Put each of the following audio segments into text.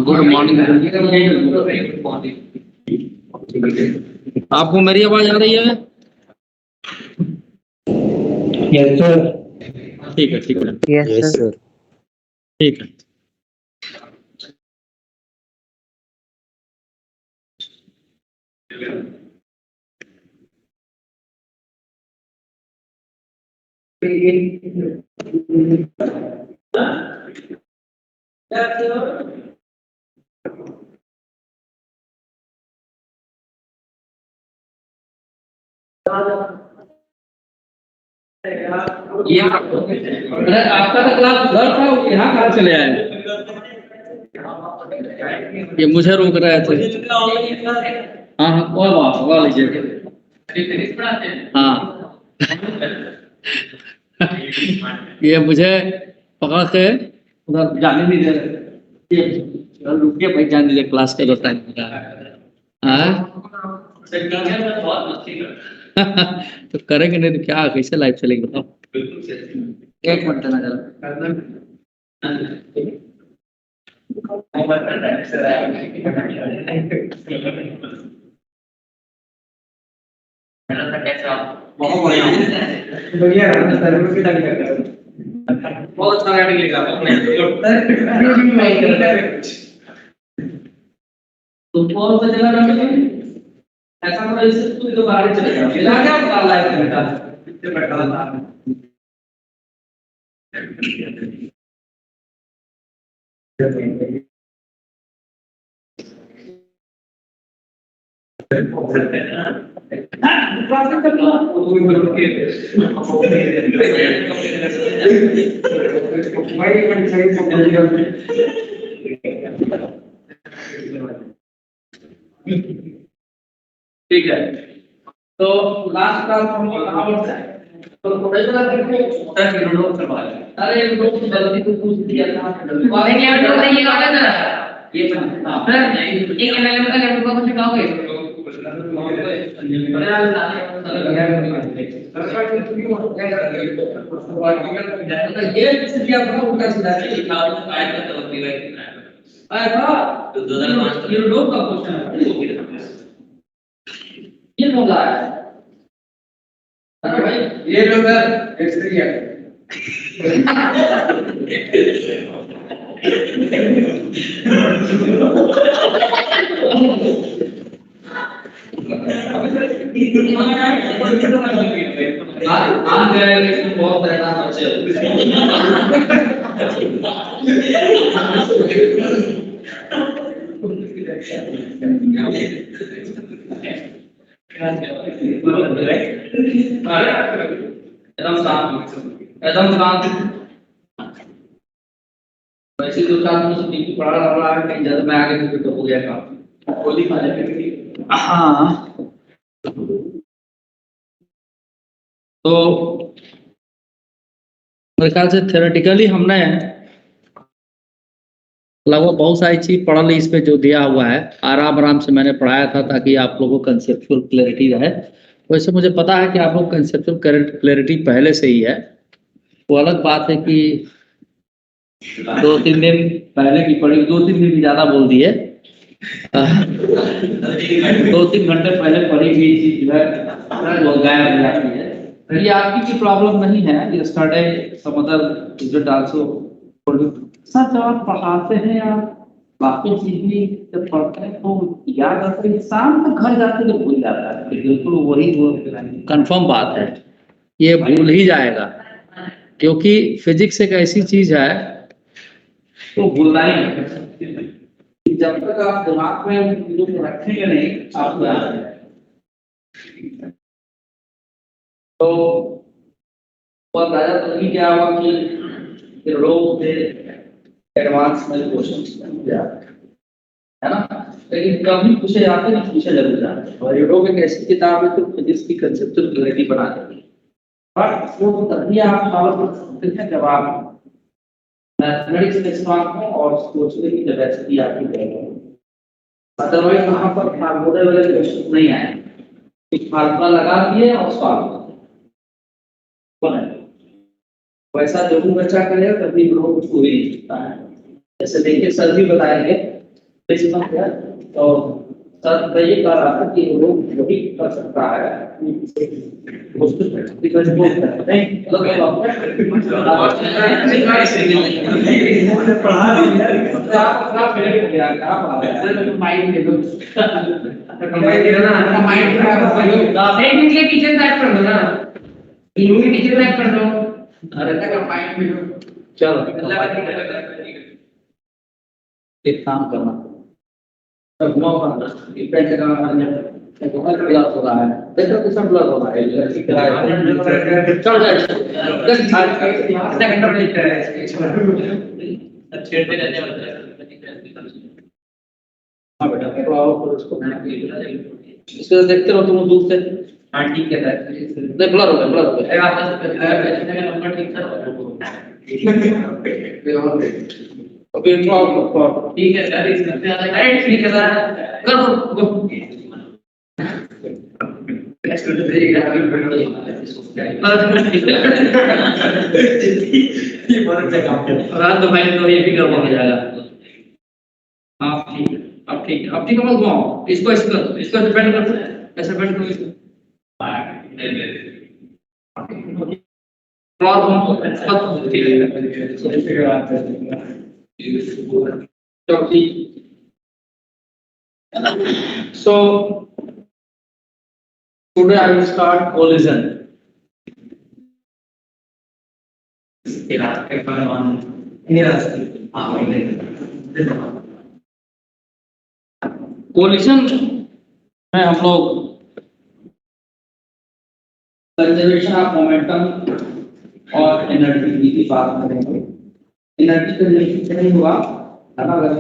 Good morning. आपको मेरी आवाज आ रही है? Yes sir. ठीक है, ठीक है, यस सर। ठीक है। ये आपका तो क्लास उधर था, यहाँ कहाँ चले आए? ये मुझे रोक रहे थे। हाँ हाँ, वो लीजिए। हाँ ये मुझे पकड़ के उधर जाने नहीं दे रहे। रुकिए भाई, जाने दीजिए, क्लास का जो टाइम होता है। तो करेंगे नहीं तो क्या, कैसे लाइव चलेगी बताओ? एक मिनट ना जरा। बहुत बढ़िया बहुत अच्छा राइटिंग लिखा तो कौन सा जगह रखेंगे? ऐसा मतलब इससे तू तो बाहर चले जाओ, मिला क्या काला है बेटा कितने बैठा था। ठीक है, तो लास्ट क्लास हम कहां पर थे? तो थोड़ा सा देखो छोटा यूनिट करवा लें। अरे लोग गलती तो पूछ दिया था, वाले क्या बोल रही है वाला जरा ये हां सर एक एमएलएम का लैपटॉप को सिखाओगे? ये किसी आपका उल्टा सीधा लिखा हुआ आयत का तवज्जो है। अरे तो 2005 ये लोग का क्वेश्चन है, ये होगा। अरे भाई ये लोग एक्स3 है। आज गए बहुत ज्यादा बच्चे एकदम शांत, एकदम शांत। वैसे जो काम मुझे टीवी पढ़ा रहा है कहीं ज्यादा मैं आगे तो हो गया काम गोली खा जाएगी। हाँ तो मेरे ख्याल से थ्योरेटिकली हमने लगभग बहुत सारी चीज पढ़ ली। इस पे जो दिया हुआ है आराम आराम से मैंने पढ़ाया था ताकि आप लोगों को कंसेप्चुअल क्लैरिटी रहे। वैसे मुझे पता है कि आप लोग कंसेप्चुअल क्लैरिटी पहले से ही है। वो अलग बात है कि 2-3 दिन पहले की पढ़ी, 2-3 दिन भी ज्यादा बोल दिए। 2-3 घंटे पहले पढ़ी हुई चीज जो है वो गायब हो जाती है। ये आपकी की प्रॉब्लम नहीं है। Yesterday some other result also sir जब आप पढ़ाते हैं या बाकी चीज भी जब पढ़ते हैं तो याद आता है, शाम को घर जाते तो भूल जाता है। बिल्कुल वही वो कंफर्म बात है, ये भूल ही जाएगा क्योंकि फिजिक्स एक ऐसी चीज है तो भूलना ही है। जब तक आप दिमाग में उन चीजों को रखेंगे नहीं आपको याद है। तो वो अंदाजा तभी क्या हुआ कि लोग से एडवांस में क्वेश्चन है ना, लेकिन कभी पूछे जाते नहीं, पूछे जरूर जाते हैं। और यूरोप एक ऐसी किताब है जो फिजिक्स की कंसेप्चुअल क्लैरिटी बना देती है। और वो तभी आप सॉल्व कर सकते हैं जब आप मैथमेटिक्स में स्ट्रांग हो और सोचने की कैपेसिटी आपकी बढ़े। अदरवाइज वहां पर फार्मूले वाले क्वेश्चन नहीं आए, एक फार्मूला लगा दिए और सॉल्व कर वैसा जो भी बच्चा करेगा कभी ग्रोथ हो ही नहीं सकता है। जैसे देखिए सर भी बताएंगे तो सर मैं ये कह रहा था कि लोग वही कर सकता है उसको प्रैक्टिकल नहीं पढ़ा आप मेरे को यार क्या बात है माइंड ले लो माइंड टेक्निकली किचन टाइप कर दो ना इनमें किचन टाइप कर दो अरे तक माइंड में चलो एक काम करना घुमाओ करना डिपेंड करना ब्लर हो रहा है देखो कितना ब्लर हो रहा है ठीक है चल जाए जस्ट कितना घंटा लिख रहा है छेड़ते रहने वाला है हां बेटा तो आओ फिर उसको इसको देखते रहो तुम दूर से हां ठीक है नहीं ब्लर हो गया आपका नंबर ठीक था ओके ठीक है सर अरे ठीक है सर करो गो रात तो भाई तो ये भी करवा हो जाएगा आप ठीक है अब ठीक है अब ठीक है मत घुमाओ इसको इसको डिपेंड कर ऐसे डिपेंड करो इसको और हम ठीक है so today I will start collision collision में हम लोग कंजर्वेशन ऑफ मोमेंटम और एनर्जी की बात करेंगे एनर्जी कंजर्वेशन नहीं हुआ अगर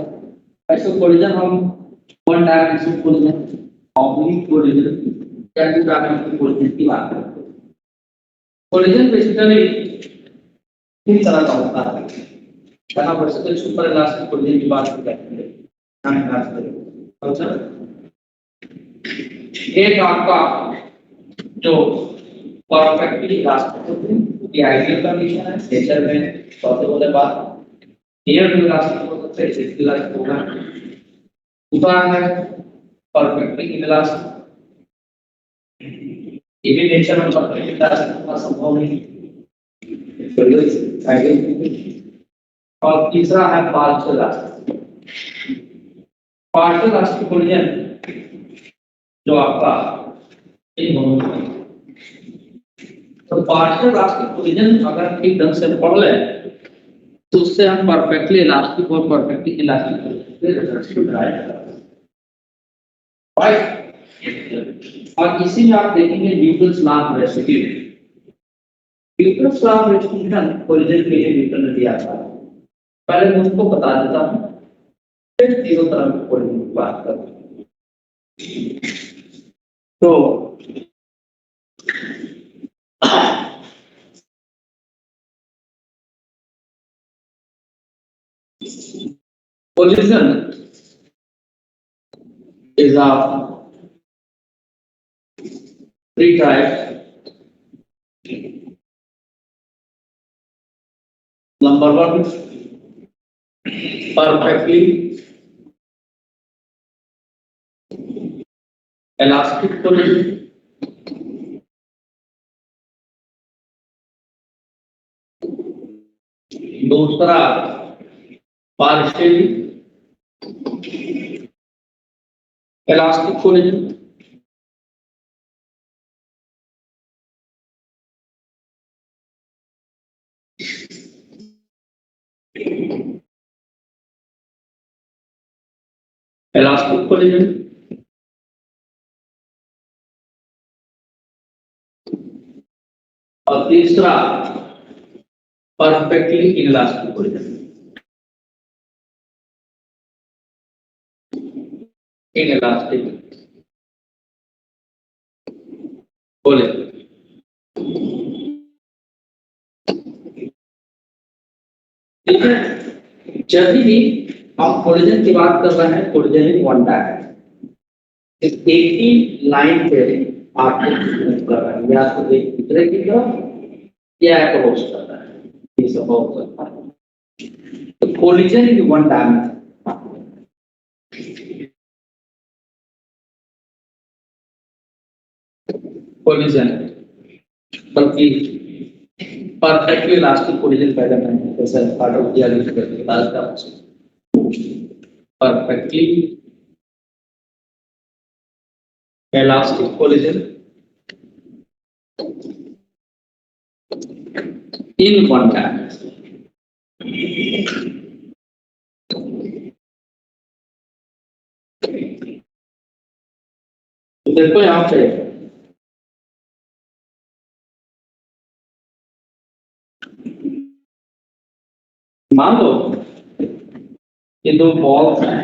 ऐसे कोलिजन हम one dimensional collision oblique collision या टू डायमेंशनल कोलिजन की बात करते हैं कोलिजन बेसिकली तीन तरह का होता है यहाँ पर से सुपर इलास्टिक कोलिजन की बात करते हैं हम बात करेंगे अच्छा एक आपका जो परफेक्टली इलास्टिक होते हैं ये आइडियल कंडीशन है नेचर में पॉसिबल है बात एयर में इलास्टिक हो सकता है इसी इलास्टिक होगा दूसरा है परफेक्टली इलास्टिक ये भी नेचर में परफेक्टली इलास्टिक होना संभव नहीं और तीसरा है पार्शियल इलास्टिक कोलिजन जो आपका इन दोनों तो पार्शियल इलास्टिक कोलिजन अगर ठीक ढंग से पढ़ ले तो उससे हम परफेक्टली इलास्टिक और परफेक्टली इलास्टिक और इसी में आप देखेंगे Newton's law of residue Newton's law of restitution collision के लिए न्यूटन ने दिया था पहले मैं उसको बता देता हूं फिर तीनों तरह के कोलिजन की बात करते हैं तो collision is of three types. Number one, perfectly elastic collision. दूसरा partially elastic collision और तीसरा perfectly elastic collision inelastic collision ठीक है जब भी हम कोलिजन की बात कर रहे हैं कोलिजन इन वन डायरेक्शन एक ही लाइन पे आपको मूव कर रहा है या तो एक दूसरे की तरफ या अप्रोच कर रहा है ये सब हो सकता है तो collision in one dimension collision, बल्कि परफेक्टली इलास्टिक कोलिजन पहले मैंने जैसे पार्ट ऑफ दिया के बाद का perfectly elastic collision in contact. देखो यहाँ पे मान लो ये दो बॉल्स हैं,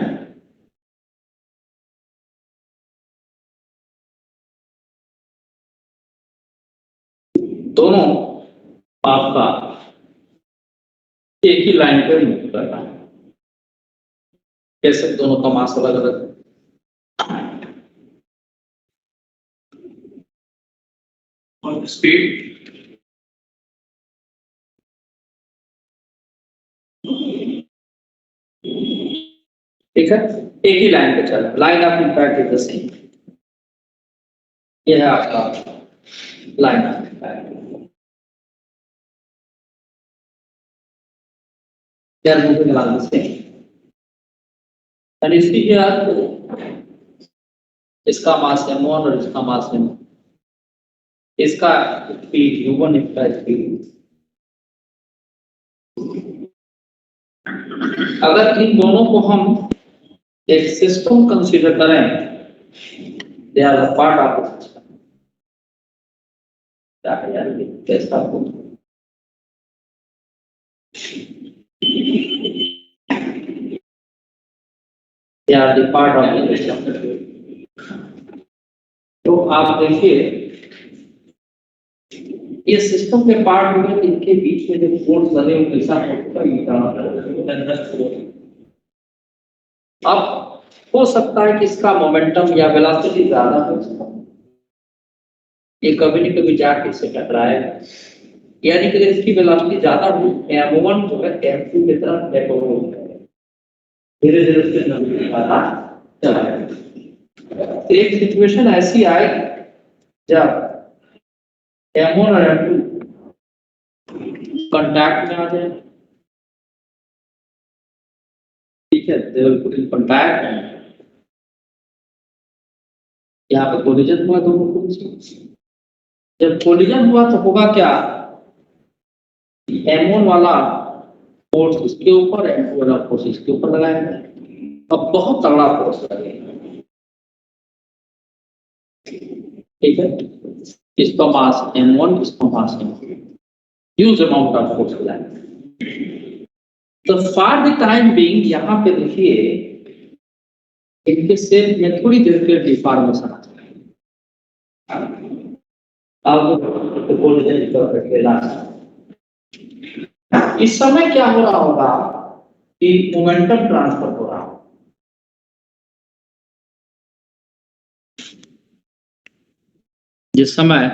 दोनों आपका एक ही लाइन पे मूव कर रहा है। कैसे दोनों का मास अलग अलग, और स्पीड ठीक है, एक ही लाइन पे चल रहा है, line of impact is the same. ये है आपका line of impact. They are moving along the same. And इसकी क्या इसका मास m1 और इसका मास m2, इसका स्पीड u1, इसका स्पीड। अगर इन दोनों को हम एक सिस्टम कंसीडर करें, they are the part of the system. क्या है यार ये कैसा हो, they are the part of the system। तो आप देखिए ये सिस्टम के पार्ट में इनके बीच में जो फोर्स बने वो कैसा होगा। अब हो सकता है कि इसका मोमेंटम या वेलोसिटी ज्यादा हो, ये कभी न कभी जाके इससे टकराएगा, यानी कि इसकी वेलोसिटी ज्यादा हो, m1 जो है m2 की तरफ डेपोट होगा, धीरे धीरे उसके नजदीक आता चला जाएगा। एक सिचुएशन ऐसी आए जब m1 और m2 कांटेक्ट में आ जाए, ठीक है, they will put in contact. यहाँ पे कोलिजन हुआ दोनों को, जब कोलिजन हुआ तो होगा क्या, m1 वाला फोर्स इसके ऊपर, m2 वाला फोर्स इसके ऊपर लगाएगा, अब बहुत तगड़ा फोर्स लगेगा, ठीक है। इसका मास m1, इसका मास m2, huge amount of force लगाएगा। तो फॉर द टाइम बीइंग यहाँ पे देखिए इनके शेप में थोड़ी देर के डिफॉर्मेशन आ जाएगा। अब इस समय क्या हो रहा होगा कि मोमेंटम ट्रांसफर हो रहा होगा, जिस समय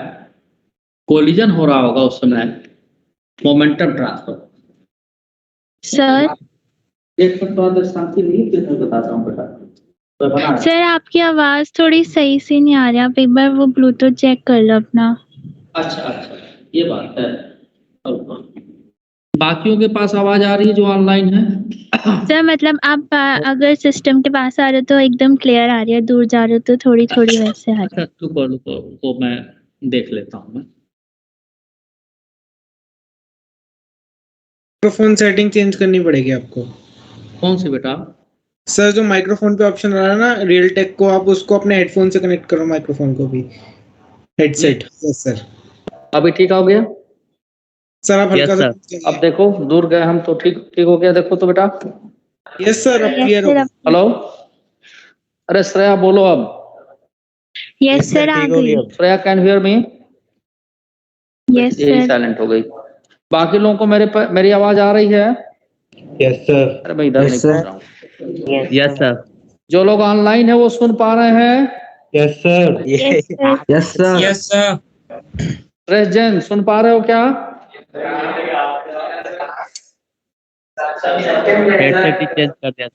कोलिजन हो रहा होगा उस समय मोमेंटम ट्रांसफर। सर एक मिनट शांति नहीं, फिर मैं बताता हूँ बेटा। तो सर आपकी आवाज थोड़ी सही से नहीं आ रही, आप एक बार वो ब्लूटूथ चेक कर लो अपना। अच्छा अच्छा, ये बात है। बाकियों के पास आवाज आ रही है जो ऑनलाइन है? सर मतलब आप अगर सिस्टम के पास आ रहे हो तो एकदम क्लियर आ रही है, दूर जा रहे हो तो थोड़ी थोड़ी वैसे आ रही है। तो मैं देख लेता हूँ। माइक्रोफोन सेटिंग चेंज करनी पड़ेगी आपको। कौन सी बेटा? सर जो माइक्रोफोन पे ऑप्शन आ रहा है ना रियल टेक को, आप उसको अपने हेडफोन से कनेक्ट करो, माइक्रोफोन को भी, हेडसेट। Yes sir. अभी ठीक हो गया सर आप हल्का सा अब देखो, दूर गए हम तो ठीक हो गया, देखो तो बेटा। यस सर, अब क्लियर हो गया। हेलो, अरे श्रेया बोलो अब। यस सर आ गई। Shreya can hear me? Yes यही सर। साइलेंट हो गई। बाकी लोगों को मेरी आवाज आ रही है? Yes sir. अरे मैं इधर नहीं पूछ रहा हूँ। Yes sir. जो लोग ऑनलाइन है वो सुन पा रहे हैं? Yes sir. Yes sir. Yes sir. President सुन पा रहे हो क्या? हेडसेट चेंज कर दिया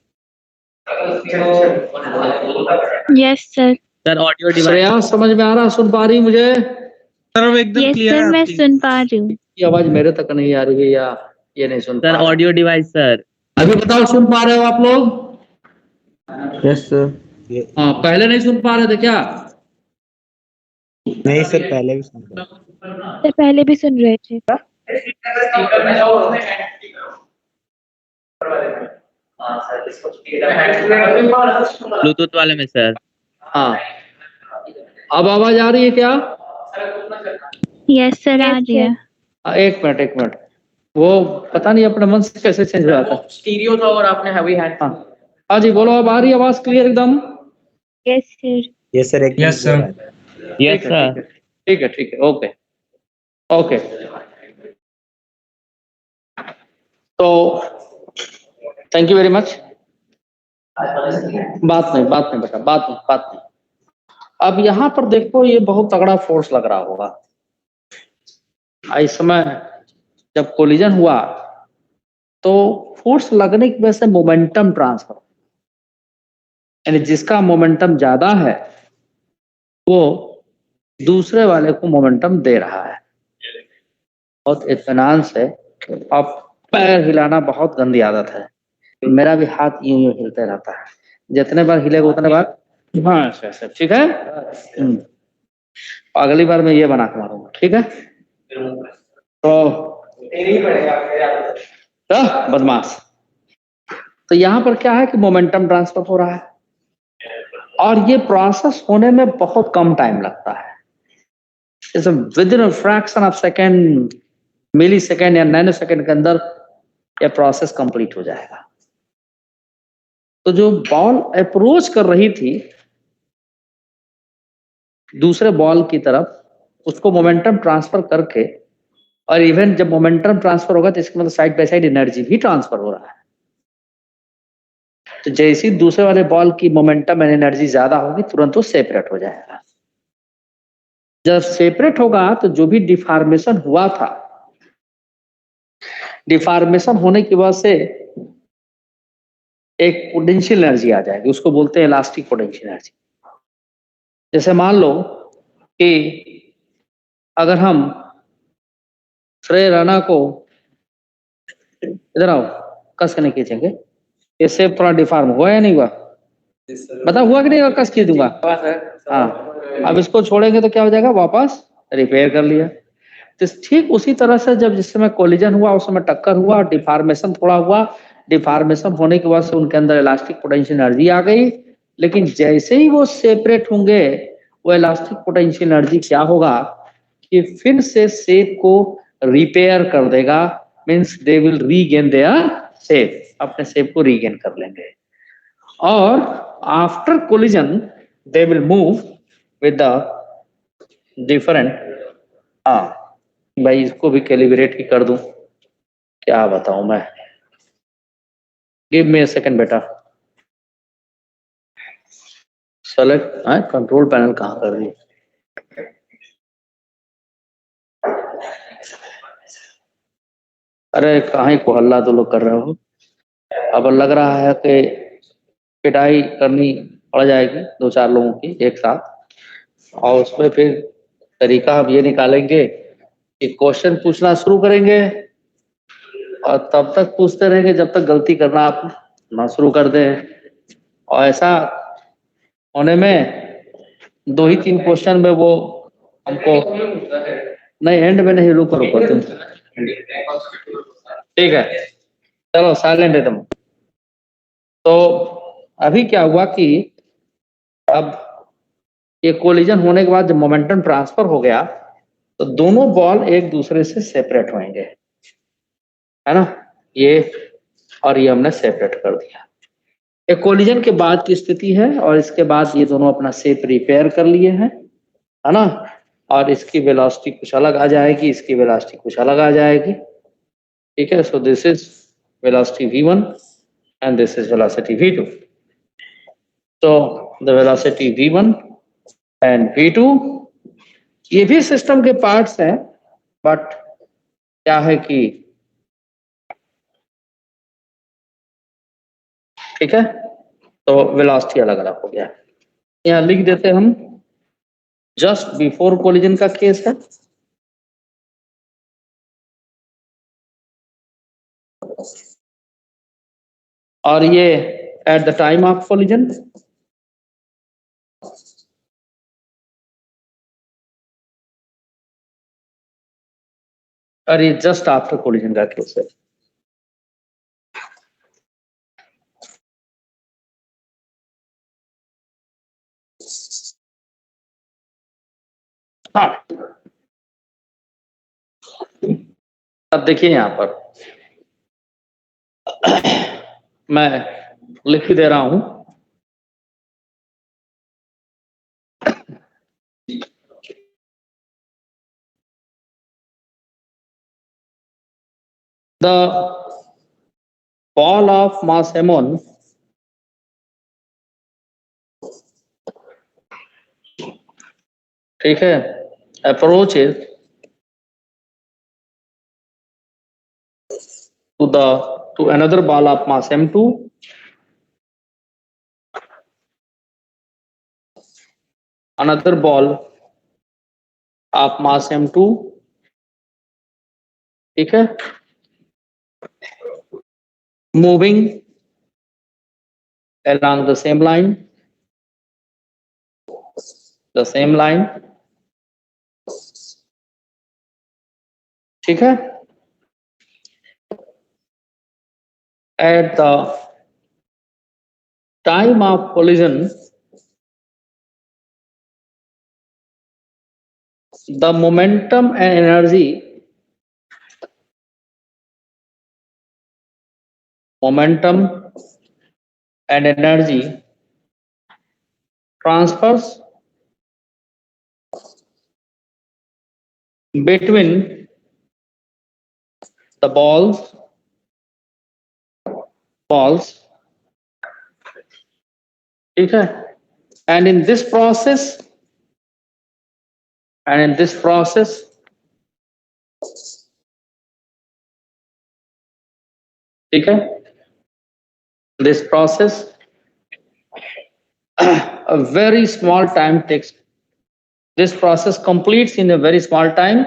सर अब एकदम यस क्लियर सर, है मैं आपकी। सुन पा रही हूँ। की आवाज मेरे तक नहीं आ रही है या ये नहीं सुन सर पा रहा? Audio device sir. अभी बताओ, सुन पा रहे हो आप लोग? Yes sir. हाँ, पहले नहीं सुन पा रहे थे क्या? नहीं सर, पहले भी सुन रहा सर पहले भी सुन रहे थे। ब्लूटूथ वाले में सर। हाँ, अब आवाज आ रही है क्या? यस सर, आ रही है। एक मिनट एक मिनट, वो पता नहीं अपने मन से कैसे चेंज हो जाता है। स्टीरियो था और आपने हैवी हैंड। हाँ हाँ जी, बोलो, अब आ रही है आवाज क्लियर एकदम? Yes sir. यस सर, एकदम यस सर। यस ठीक है सर। ठीक है ठीक है, ओके ओके। तो थैंक यू वेरी मच। बात नहीं बेटा, बात नहीं। अब यहाँ पर देखो, ये बहुत तगड़ा फोर्स लग रहा होगा इस समय जब कोलिजन हुआ। तो फोर्स लगने की वजह से मोमेंटम ट्रांसफर, यानी जिसका मोमेंटम ज्यादा है वो दूसरे वाले को मोमेंटम दे रहा है। बहुत इत्मीनान से। अब पैर हिलाना बहुत गंदी आदत है, मेरा भी हाथ यूं यूं हिलते रहता है, जितने बार हिलेगा उतने बार। हाँ ऐसे ठीक है। अगली बार मैं ये बना के मारूंगा, ठीक है? तो बदमाश। तो यहाँ पर क्या है कि मोमेंटम ट्रांसफर हो रहा है और ये प्रोसेस होने में बहुत कम टाइम लगता है। Within fraction of second, millisecond या नैनो सेकेंड के अंदर ये प्रोसेस कंप्लीट हो जाएगा। तो जो बॉल अप्रोच कर रही थी दूसरे बॉल की तरफ, उसको मोमेंटम ट्रांसफर करके, और इवन जब मोमेंटम ट्रांसफर होगा तो इसका मतलब साइड बाय साइड एनर्जी भी ट्रांसफर हो रहा है। तो जैसे ही दूसरे वाले बॉल की मोमेंटम एंड एनर्जी ज्यादा होगी, तुरंत वो सेपरेट हो जाएगा। जब सेपरेट होगा तो जो भी डिफॉर्मेशन हुआ था, डिफॉर्मेशन होने की वजह से एक पोटेंशियल एनर्जी आ जाएगी, उसको बोलते हैं इलास्टिक पोटेंशियल एनर्जी। जैसे मान लो कि अगर हम श्रेय राणा को, इधर आओ, कस के नहीं खींचेंगे, इससे थोड़ा डिफॉर्म हुआ या नहीं हुआ? बता, हुआ कि नहीं हुआ? कस खींच दूंगा। हाँ, अब इसको छोड़ेंगे तो क्या हो जाएगा, वापस रिपेयर कर लिया। तो ठीक उसी तरह से जब जिस समय कोलिजन हुआ उस समय टक्कर हुआ और डिफॉर्मेशन थोड़ा हुआ, डिफॉर्मेशन होने के बाद से उनके अंदर इलास्टिक पोटेंशियल एनर्जी आ गई। लेकिन जैसे ही वो सेपरेट होंगे, वो इलास्टिक पोटेंशियल एनर्जी क्या होगा कि फिर से शेप को रिपेयर कर देगा। Means they will regain their shape, अपने शेप को रीगेन कर लेंगे। और after collision they will move with the different. हाँ भाई, इसको भी कैलिब्रेट ही कर दूं, क्या बताऊं मैं। गिव मी अ सेकंड बेटा। सेलेक्ट, कंट्रोल पैनल कहाँ कर रही है? अरे कहाँ को हल्ला तो लोग कर रहे हो। अब लग रहा है कि पिटाई करनी पड़ जाएगी दो चार लोगों की एक साथ, और उसमें फिर तरीका हम ये निकालेंगे कि क्वेश्चन पूछना शुरू करेंगे और तब तक पूछते रहेंगे जब तक गलती करना आप ना शुरू कर दें। और ऐसा होने में 2 ही 3 क्वेश्चन में वो हमको, नहीं एंड में नहीं, रुको रुको तुम, ठीक है चलो साइलेंट है तुम। तो अभी क्या हुआ कि अब ये कोलिजन होने के बाद जब मोमेंटम ट्रांसफर हो गया तो दोनों बॉल एक दूसरे से सेपरेट होंगे, है ना? ये और ये हमने सेपरेट कर दिया। एक कोलिजन के बाद की स्थिति है, और इसके बाद ये दोनों अपना शेप रिपेयर कर लिए हैं, है ना? और इसकी वेलोसिटी कुछ अलग आ जाएगी, इसकी वेलोसिटी कुछ अलग आ जाएगी, ठीक है? So this is velocity v1 and this is velocity v2। तो the velocity v1 and v2 ये भी सिस्टम के पार्ट्स हैं, बट क्या है कि, ठीक है, तो वेलोसिटी अलग अलग हो गया। यहाँ लिख देते हम जस्ट बिफोर कोलिजन का केस है, और ये at the time of collision, और ये जस्ट आफ्टर कोलिजन का केस है। हाँ, अब देखिए यहां पर मैं लिख ही दे रहा हूं, the ball of mass m1 ठीक है, approaches to another ball of mass m2, another ball of mass m2, ठीक है, moving along the same line, ठीक है, at the time of collision the momentum and energy transfers between the balls, ठीक है, and in this process ठीक है, this process a very small time takes, this process completes in a very small time,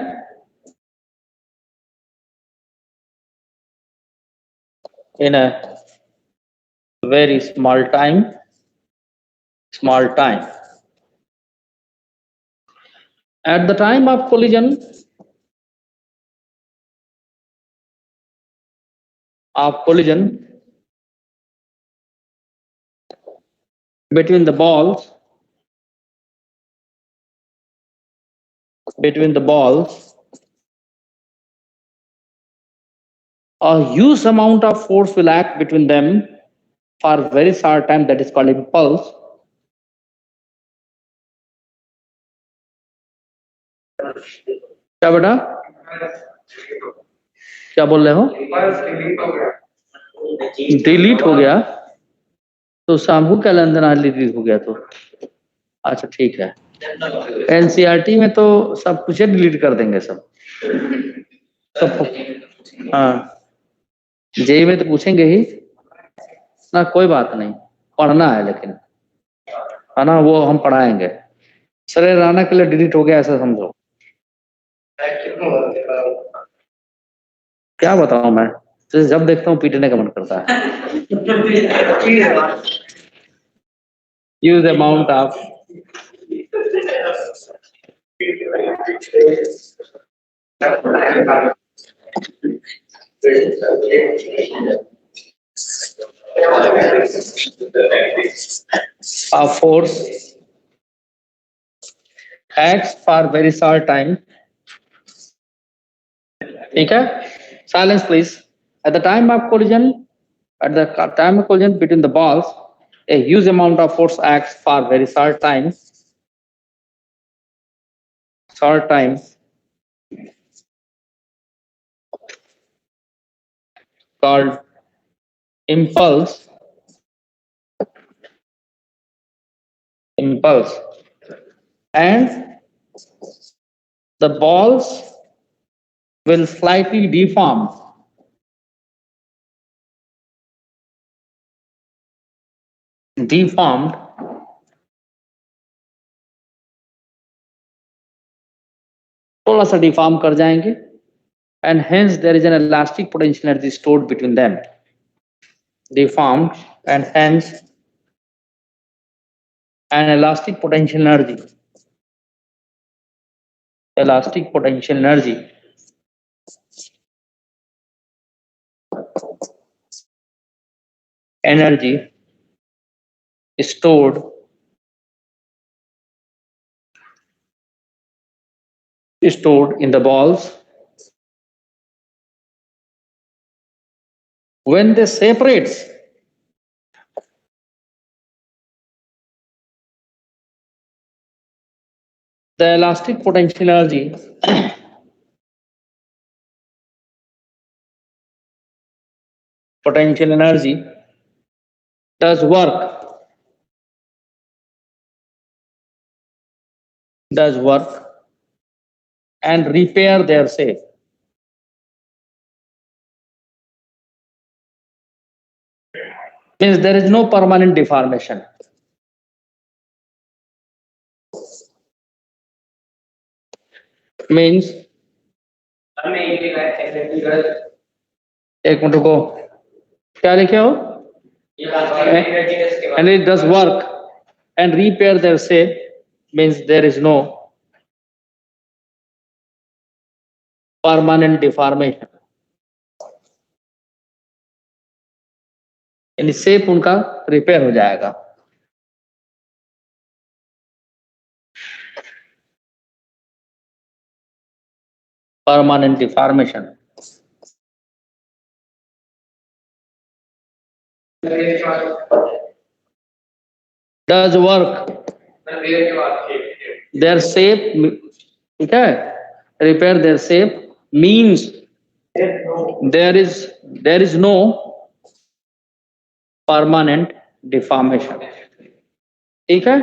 in a very small time, at the time of collision between the balls, a huge amount of force will act between them for a very short time, that is called impulse. क्या बेटा, क्या बोल रहे हो? Delete हो गया तो शाम को क्या लेन देन आज डिलीट हो गया तो, अच्छा ठीक है, एनसीईआरटी में तो सब कुछ डिलीट कर देंगे सब। हाँ, जेई में तो पूछेंगे ही ना, कोई बात नहीं, पढ़ना है लेकिन, है ना, वो हम पढ़ाएंगे। सर राणा के लिए डिलीट हो गया ऐसा समझो। क्या बताऊं मैं, तो जब देखता हूँ पीटने का मन करता है। Use amount of force acts for very short time, ठीक है, silence please, at the time of collision between the balls a huge amount of force acts for very short time called impulse, and the balls will slightly deform थोड़ा सा deform कर जाएंगे and hence there is an elastic potential energy stored between them, deformed, and hence an elastic potential energy stored in the balls. When they separates, the elastic potential energy does work and repair their shape. Means there is no permanent deformation. Means एक minute को क्या लिखे हो? And it does work and repair their shape. Means there is no permanent deformation. यानी shape उनका repair हो जाएगा. Permanent deformation. Does work. Their shape, ठीक है? Repair their shape means there is no permanent deformation. ठीक है?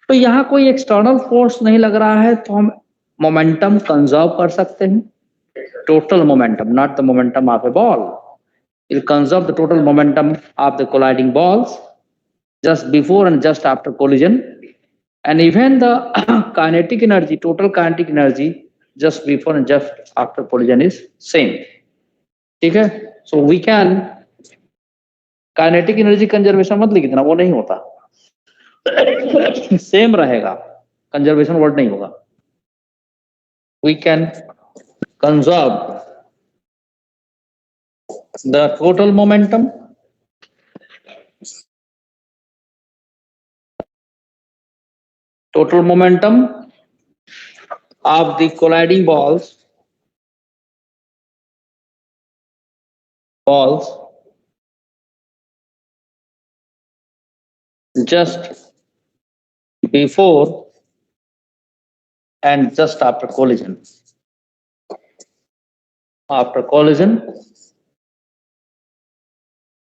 तो यहाँ कोई एक्सटर्नल फोर्स नहीं लग रहा है तो हम मोमेंटम कंजर्व कर सकते हैं. Total momentum, not the momentum of A ball. It conserve the total momentum of the colliding balls just before and just after collision, and even the kinetic energy, total kinetic energy just before and just after collision is same. ठीक है? So we can kinetic energy conservation मत लिखना, वो नहीं होता. Same रहेगा, conservation word नहीं होगा. We can conserve the total momentum of the colliding balls just before and just after collision.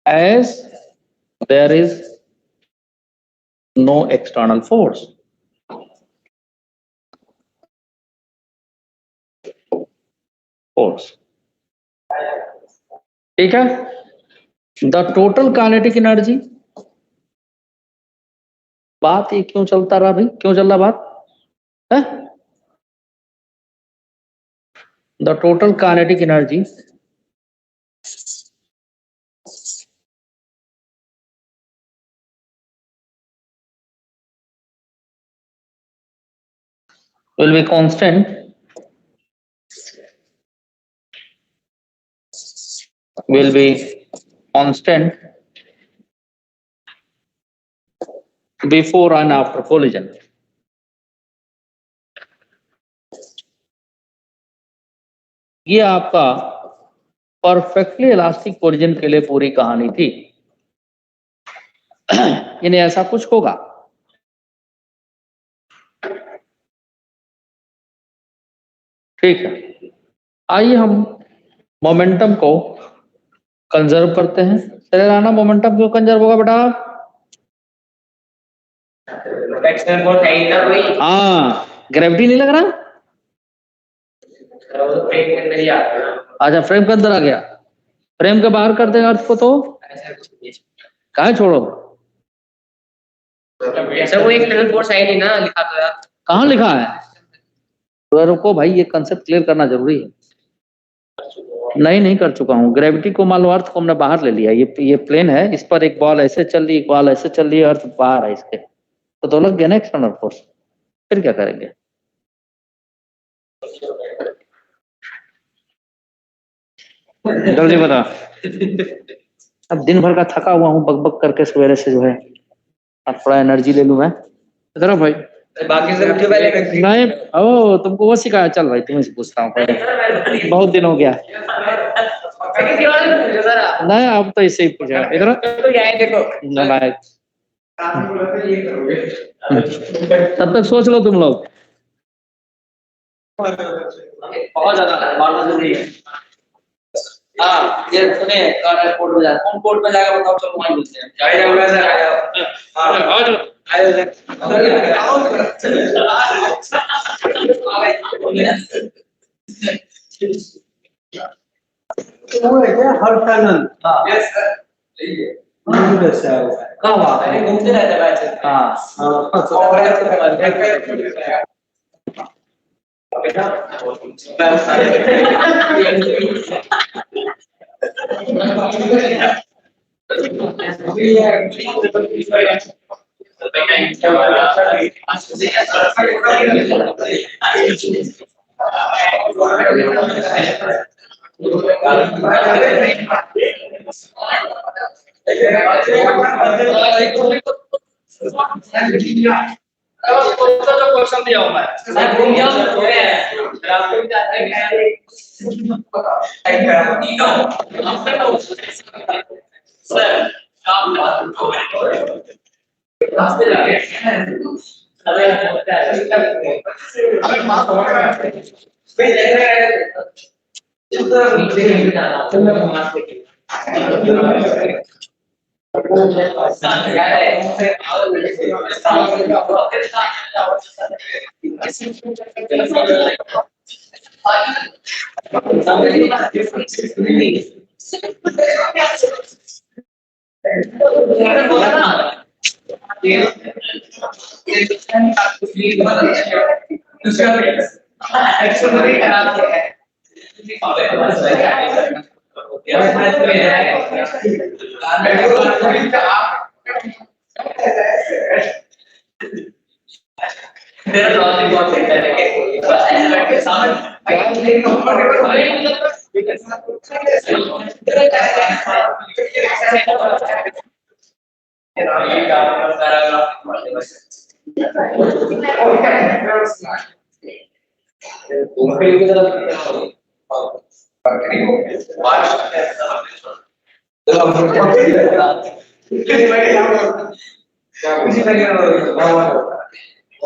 As there is no external force. ठीक है? The total kinetic energy. बात ये क्यों चलता रहा भाई? क्यों चल रहा बात? है? The total kinetic energy will be constant before and after collision. ये आपका परफेक्टली इलास्टिक कोलिजन के लिए पूरी कहानी थी. यानी ऐसा कुछ होगा. ठीक है, आइए हम मोमेंटम को कंजर्व करते हैं. चले राना, मोमेंटम क्यों कंजर्व होगा बेटा? हाँ, ग्रेविटी नहीं लग रहा. अच्छा, फ्रेम के अंदर आ गया. फ्रेम के बाहर कर देगा अर्थ को तो कहाँ छोड़ो. सर वो एक टनल फोर्स है नहीं ना, लिखा तो यार. कहाँ लिखा है? तो रुको भाई, ये कंसेप्ट क्लियर करना जरूरी है। नहीं कर चुका हूँ। ग्रेविटी को मान लो अर्थ को हमने बाहर ले लिया, ये प्लेन है, इस पर एक बॉल ऐसे चल रही, एक बॉल ऐसे चल रही है, अर्थ बाहर है इसके, तो लग गया ना एक्सटर्नल फोर्स। फिर क्या करेंगे? जल्दी बता। अब दिन भर का थका हुआ हूँ बक बक करके सवेरे से जो है, अब थोड़ा एनर्जी ले लूं मैं। इधर भाई, बाकी सब उठे पहले। नहीं, ओ तुमको वो सिखाया? चल भाई तुम्हें से पूछता हूँ पहले, बहुत दिन हो गया। नहीं अब तो इससे ही पूछा। इधर देखो नालायक। तब तक सोच लो तुम लोग। बहुत ज्यादा मारना जरूरी है। हाँ ये सुने, कोर्ट में जाए, कौन कोर्ट में जाएगा बताओ, चलो वहीं मिलते हैं। जाइए सर, आ जाओ। हाँ आ जाओ, हर फैनल। यस सर, कहाँ वहाँ अरे घूमते रहते बैच। क्वेश्चन दिया हूँ मैं, घूम गया सर,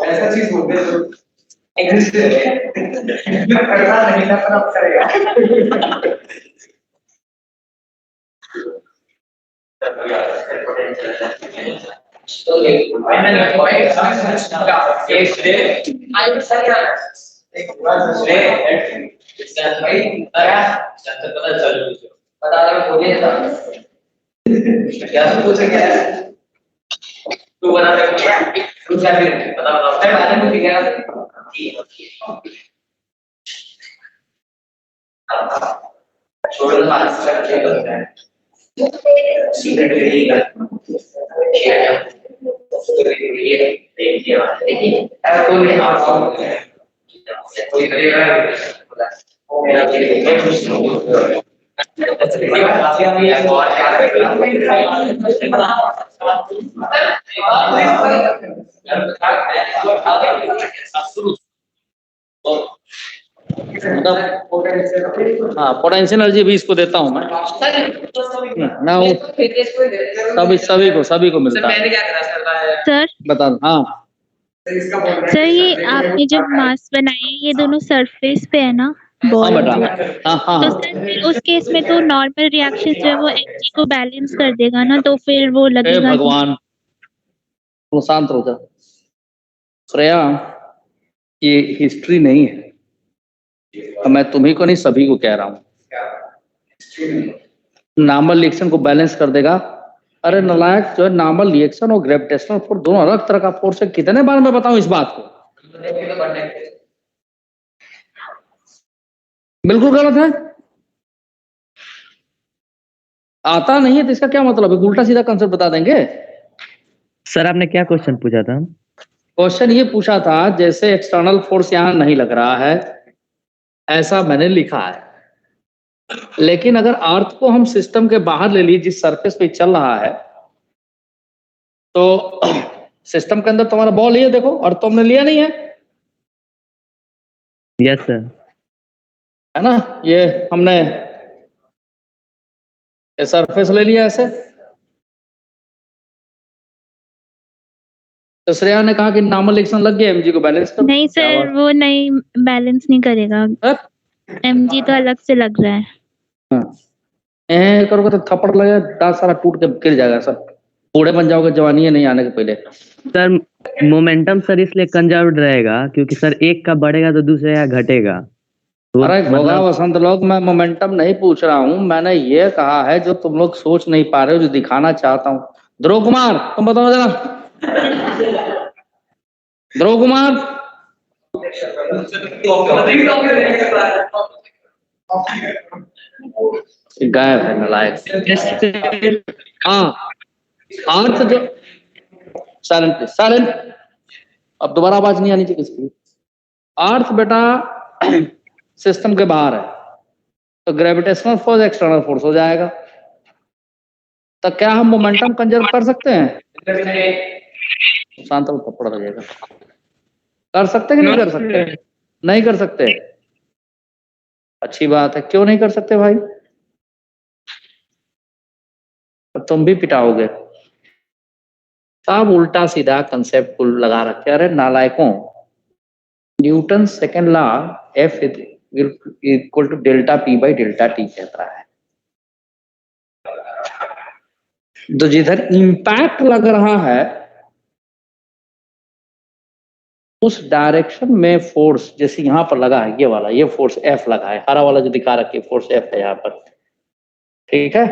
ऐसा चीज बोलते हैं करना नहीं था पर अब करेगा। तू बना हाँ, पोटेंशियल एनर्जी भी इसको देता हूँ मैं ना, वो सभी को मिलता है। सर बता दो। हाँ सर, ये आपने जब मास बनाए हैं, ये दोनों सरफेस पे है ना हाँ बॉल? बेटा, हाँ हाँ तो सर फिर उस केस में तो नॉर्मल रिएक्शन जो है वो एनर्जी को बैलेंस कर देगा ना, तो फिर वो हे लगेगा नहीं। भगवान, तुम शांत हो जा श्रेया, ये हिस्ट्री नहीं है। मैं तुम्ही को नहीं, सभी को कह रहा हूँ, नॉर्मल रिएक्शन को बैलेंस कर देगा। अरे नालायक, जो है नॉर्मल रिएक्शन और ग्रेविटेशनल फोर्स दोनों अलग तरह का फोर्स है। कितने बार मैं बताऊं इस बात को? बिल्कुल गलत है। आता नहीं है तो इसका क्या मतलब है? उल्टा सीधा कंसेप्ट बता देंगे। सर आपने क्या क्वेश्चन पूछा था? क्वेश्चन ये पूछा था जैसे एक्सटर्नल फोर्स यहाँ नहीं लग रहा है, ऐसा मैंने लिखा है, लेकिन अगर अर्थ को हम सिस्टम के बाहर ले लिए, जिस सरफेस पे चल रहा है, तो सिस्टम के अंदर तुम्हारा बॉल ही है, देखो, और तुमने लिया नहीं है, यस सर। है ना? ये हमने ये सरफेस ले लिया ऐसे। तो श्रेया ने कहा कि नॉर्मल एक्शन लग गया, एमजी को बैलेंस कर। नहीं सर, वो नहीं बैलेंस नहीं करेगा, एमजी तो अलग से लग रहा है। करोगे तो थप्पड़ लगेगा, दांत सारा टूट के गिर जाएगा, सब बूढ़े बन जाओगे जवानी है नहीं आने के पहले। सर मोमेंटम सर इसलिए कंजर्व्ड रहेगा क्योंकि सर एक का बढ़ेगा तो दूसरे का घटेगा। तो अरे होगा मतलब वसंत लोग, मैं मोमेंटम नहीं पूछ रहा हूँ, मैंने ये कहा है जो तुम लोग सोच नहीं पा रहे हो, जो दिखाना चाहता हूँ। ध्रुव कुमार तुम बताओ जरा, ध्रुव कुमार। गायब है नालायक। हाँ, अर्थ जो साइलेंट साइलेंट, अब दोबारा आवाज नहीं आनी चाहिए किसी की। अर्थ बेटा सिस्टम के बाहर है, तो ग्रेविटेशनल फोर्स एक्सटर्नल फोर्स हो जाएगा। तो क्या हम मोमेंटम कंजर्व कर सकते हैं? शांत हो, थप्पड़ लगेगा। कर सकते कि नहीं कर सकते? नहीं कर सकते। अच्छी बात है, क्यों नहीं कर सकते भाई? तो तुम भी पिटाओगे। सब उल्टा सीधा कंसेप्ट को लगा रखे। अरे नालायकों, Newton second law F equal to delta P by delta T कहता है। तो जिधर इंपैक्ट लग रहा है उस डायरेक्शन में फोर्स, जैसे यहां पर लगा है, ये वाला, ये फोर्स एफ लगा है, हरा वाला जो दिखा रखी है फोर्स एफ है यहाँ पर, ठीक है।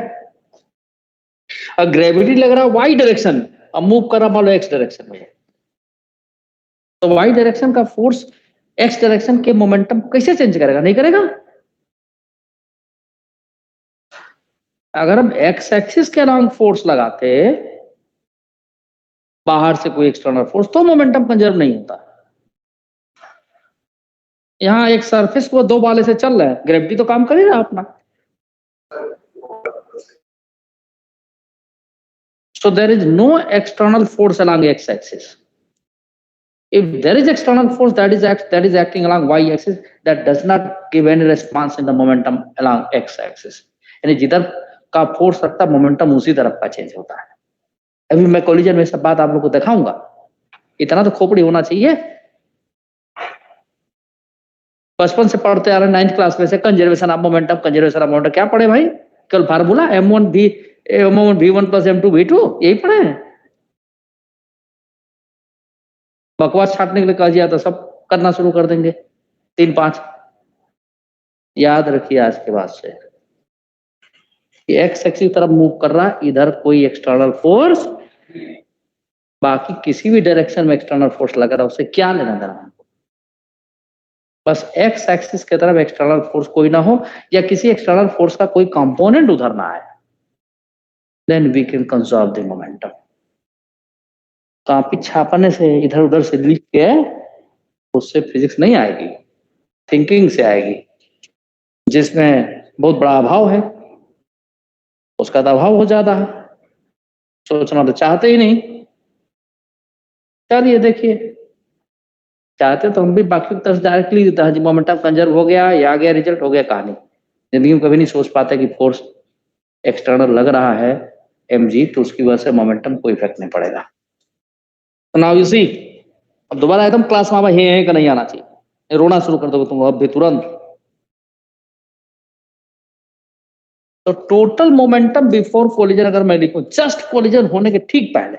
और ग्रेविटी लग रहा है वाई डायरेक्शन, अब मूव कर रहा मान लो एक्स डायरेक्शन में, तो वाई डायरेक्शन का फोर्स एक्स डायरेक्शन के मोमेंटम को कैसे चेंज करेगा? नहीं करेगा। अगर हम एक्स एक्सिस के अलोंग फोर्स लगाते बाहर से कोई एक्सटर्नल फोर्स, तो मोमेंटम कंजर्व नहीं होता। यहाँ एक सरफेस को दो बाले से चल रहा है, ग्रेविटी तो काम कर ही रहा अपना। So there is no external force along x-axis. If there is external force that is acting along y-axis, that does not give any response in the momentum along x-axis. यानी जिधर का फोर्स रखता है मोमेंटम उसी तरफ का change होता है। अभी मैं कोलिजन में सब बात आप लोग को दिखाऊंगा, इतना तो खोपड़ी होना चाहिए। बचपन से पढ़ते आ रहे 9th क्लास में से conservation of momentum, conservation of momentum क्या पढ़े भाई? कल formula m1 v1 plus m2 v2, यही पढ़े हैं। बकवास छाटने के लिए कहा दिया तो सब करना शुरू कर देंगे 3-5। याद रखिए आज के बाद से, एक्स एक्सिस तरफ मूव कर रहा है, इधर कोई एक्सटर्नल फोर्स, बाकी किसी भी डायरेक्शन में एक्सटर्नल फोर्स लग रहा है, उससे क्या लेना देना। बस एक्स एक्सिस की तरफ एक्सटर्नल फोर्स कोई ना हो, या किसी एक्सटर्नल फोर्स का कोई कंपोनेंट उधर ना आए, then we can conserve the momentum. Copy छापने से इधर उधर से लिख के उससे फिजिक्स नहीं आएगी, थिंकिंग से आएगी। जिसमें बहुत बड़ा अभाव है उसका तो अभाव हो जाता है, सोचना तो चाहते ही नहीं। चलिए देखिए, चाहते तो हम भी बाकी की तरफ डायरेक्टली देता है, मोमेंटम कंजर्व हो गया, या आ गया, रिजल्ट हो गया कहानी। जिंदगी में कभी नहीं सोच पाते कि फोर्स एक्सटर्नल लग रहा है mg, तो उसकी वजह से मोमेंटम कोई इफेक्ट नहीं पड़ेगा। नाउ यू सी, अब दोबारा एकदम क्लास में है का नहीं आना चाहिए, रोना शुरू कर दोगे तुम अब भी तुरंत। तो टोटल मोमेंटम बिफोर कोलिजन अगर मैं लिखूं, जस्ट कोलिजन होने के ठीक पहले,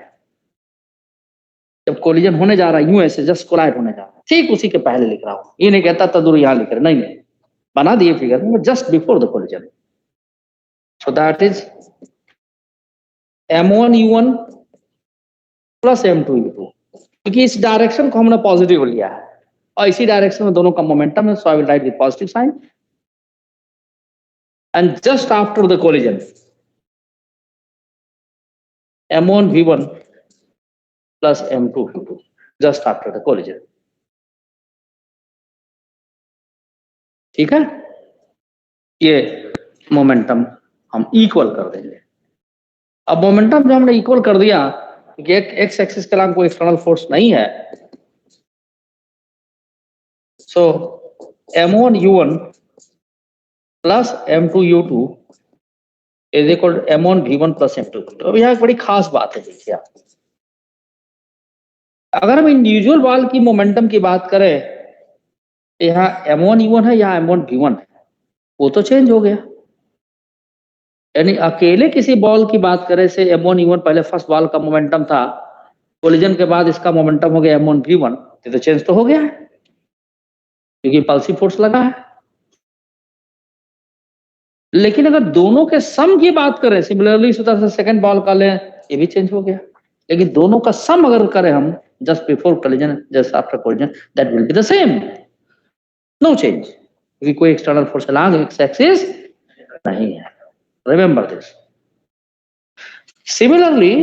जब कोलिजन होने जा रहा है यूं ऐसे जस्ट कोलाइड होने जा रहा है, ठीक उसी के पहले लिख रहा हूं। ये नहीं कहता तदुर यहां लिख रहे, नहीं, बना दिए फिगर में, just before the collision. So that is m1u1 plus m2u2, क्योंकि इस डायरेक्शन को हमने पॉजिटिव लिया है और इसी डायरेक्शन में दोनों का मोमेंटम है, so I will write with positive sign. and just after the collision, M1 V1 plus M2 V2 just after the collision. ठीक है, ये मोमेंटम हम इक्वल कर देंगे। अब मोमेंटम जो हमने इक्वल कर दिया, क्योंकि एक्स एक्सिस के अलावा कोई एक्सटर्नल फोर्स नहीं है, so M1 U1 plus M2 U2 is equal to M1 V1 plus M2 V2। अब यहाँ एक बड़ी खास बात है, देखिए आप, अगर हम इंडिविजुअल बॉल की मोमेंटम की बात करें, यहाँ M1 U1 है, यहाँ M1 V1 है, वो तो चेंज हो गया। यानी अकेले किसी बॉल की बात करें से M1 U1 पहले फर्स्ट बॉल का मोमेंटम था, कोलिजन के बाद इसका मोमेंटम हो गया M1 V1, तो चेंज तो हो गया है क्योंकि पल्सिव फोर्स लगा है। लेकिन अगर दोनों के सम की बात करें, सिमिलरली इस तरह से सेकंड बॉल का लें, ये भी चेंज हो गया। लेकिन दोनों का सम अगर करें हम, just before collision just after collision, that will be the same, no change, क्योंकि कोई external force along x axis नहीं है। Remember this. Similarly,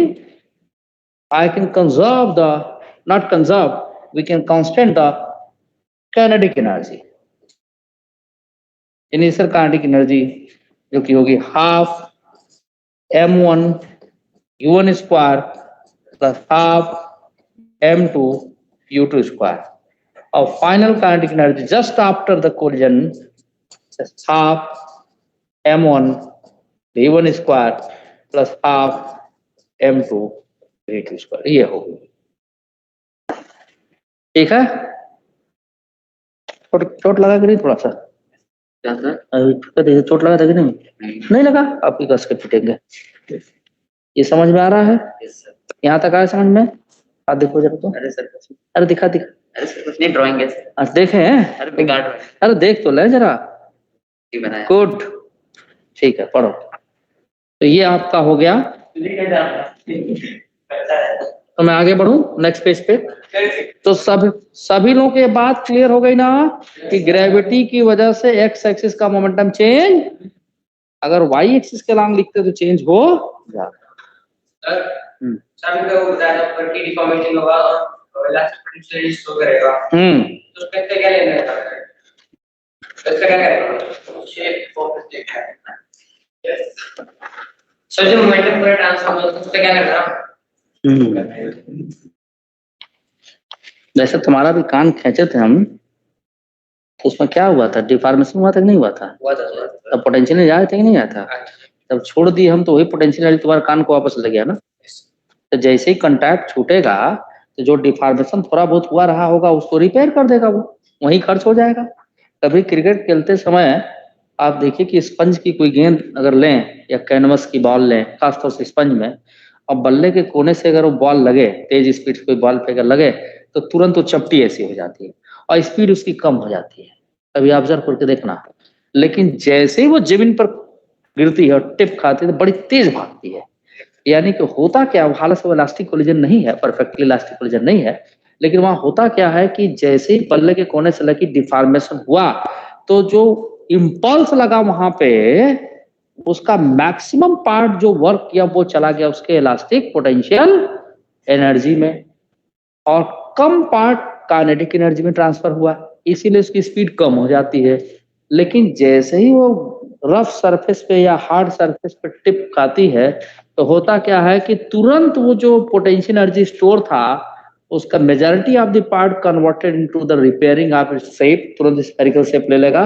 I can conserve the, not conserve, we can constant the kinetic energy. Initial kinetic energy जो कि होगी half M1 U1 square plus half M2 U2 square. Our final kinetic energy just after the collision is half M1 V1 square plus half M2 V2 square, ये होगी। ठीक है, चोट लगा कि नहीं थोड़ा सा? चोट लगा था कि नहीं? नहीं लगा, आपकी कस के पिटेंगे। ये समझ में आ रहा है? यहाँ तक आया समझ में? आप देखो जरा तो। अरे दिखा दिखा। अरे सर कुछ नहीं, ड्राइंग है। अच्छा देखे हैं? अरे बेकार ड्राइंग। अरे देख तो ले जरा। बनाया। गुड, ठीक है, पढ़ो। तो ये आपका हो गया। तो मैं आगे बढ़ूं नेक्स्ट पेज पे। तो सभी लोगों की बात क्लियर हो गई ना कि ग्रेविटी की वजह से एक्स एक्सिस का मोमेंटम चेंज, अगर वाई एक्सिस के अलोंग लिखते तो चेंज हो जाता। डिफॉर्मेशन होगा और इलास्टिक पोटेंशियल शो करेगा। तो उसमें से क्या लेना है? इसका क्या करेगा? शेप ऑफ स्टेट है। सर जो मोमेंटम पूरा ट्रांसफर होता है उसका क्या करना? जैसे तुम्हारा भी कान खींचे थे हम, तो उसमें क्या हुआ था? डिफॉर्मेशन हुआ था कि नहीं हुआ था? तब पोटेंशियल नहीं आया था कि नहीं आया था? तब छोड़ दिए हम तो वही पोटेंशियल तुम्हारे कान को वापस ले गया ना। तो जैसे ही कांटेक्ट छूटेगा तो जो डिफॉर्मेशन थोड़ा बहुत हुआ रहा होगा उसको रिपेयर कर देगा, वो वहीं खर्च हो जाएगा। कभी क्रिकेट खेलते समय आप देखिए कि स्पंज की कोई गेंद अगर लें या कैनवस की बॉल लें, खासतौर से स्पंज में, और बल्ले के कोने से अगर वो बॉल लगे, तेज स्पीड से कोई बॉल पे अगर लगे तो तुरंत वो चपटी ऐसी हो जाती है और स्पीड उसकी कम हो जाती है। कभी ऑब्जर्व करके देखना। लेकिन जैसे ही वो जमीन पर गिरती है और टिप खाती है तो बड़ी तेज भागती है। यानी कि होता क्या, हालत से वो इलास्टिक कोलिजन नहीं है, परफेक्टली इलास्टिक कोलिजन नहीं है, लेकिन वहां होता क्या है कि जैसे ही बल्ले के कोने से लगी डिफॉर्मेशन हुआ तो जो इम्पल्स लगा वहां पे, उसका मैक्सिमम पार्ट जो वर्क किया वो चला गया उसके इलास्टिक पोटेंशियल एनर्जी में, और कम पार्ट काइनेटिक एनर्जी में ट्रांसफर हुआ, इसीलिए उसकी स्पीड कम हो जाती है। लेकिन जैसे ही वो रफ सरफेस पे या हार्ड सरफेस पे टिप खाती है तो होता क्या है कि तुरंत वो जो पोटेंशियल एनर्जी स्टोर था उसका majority of the part converted into the repairing of its shape, तुरंत स्फेरिकल शेप ले लेगा।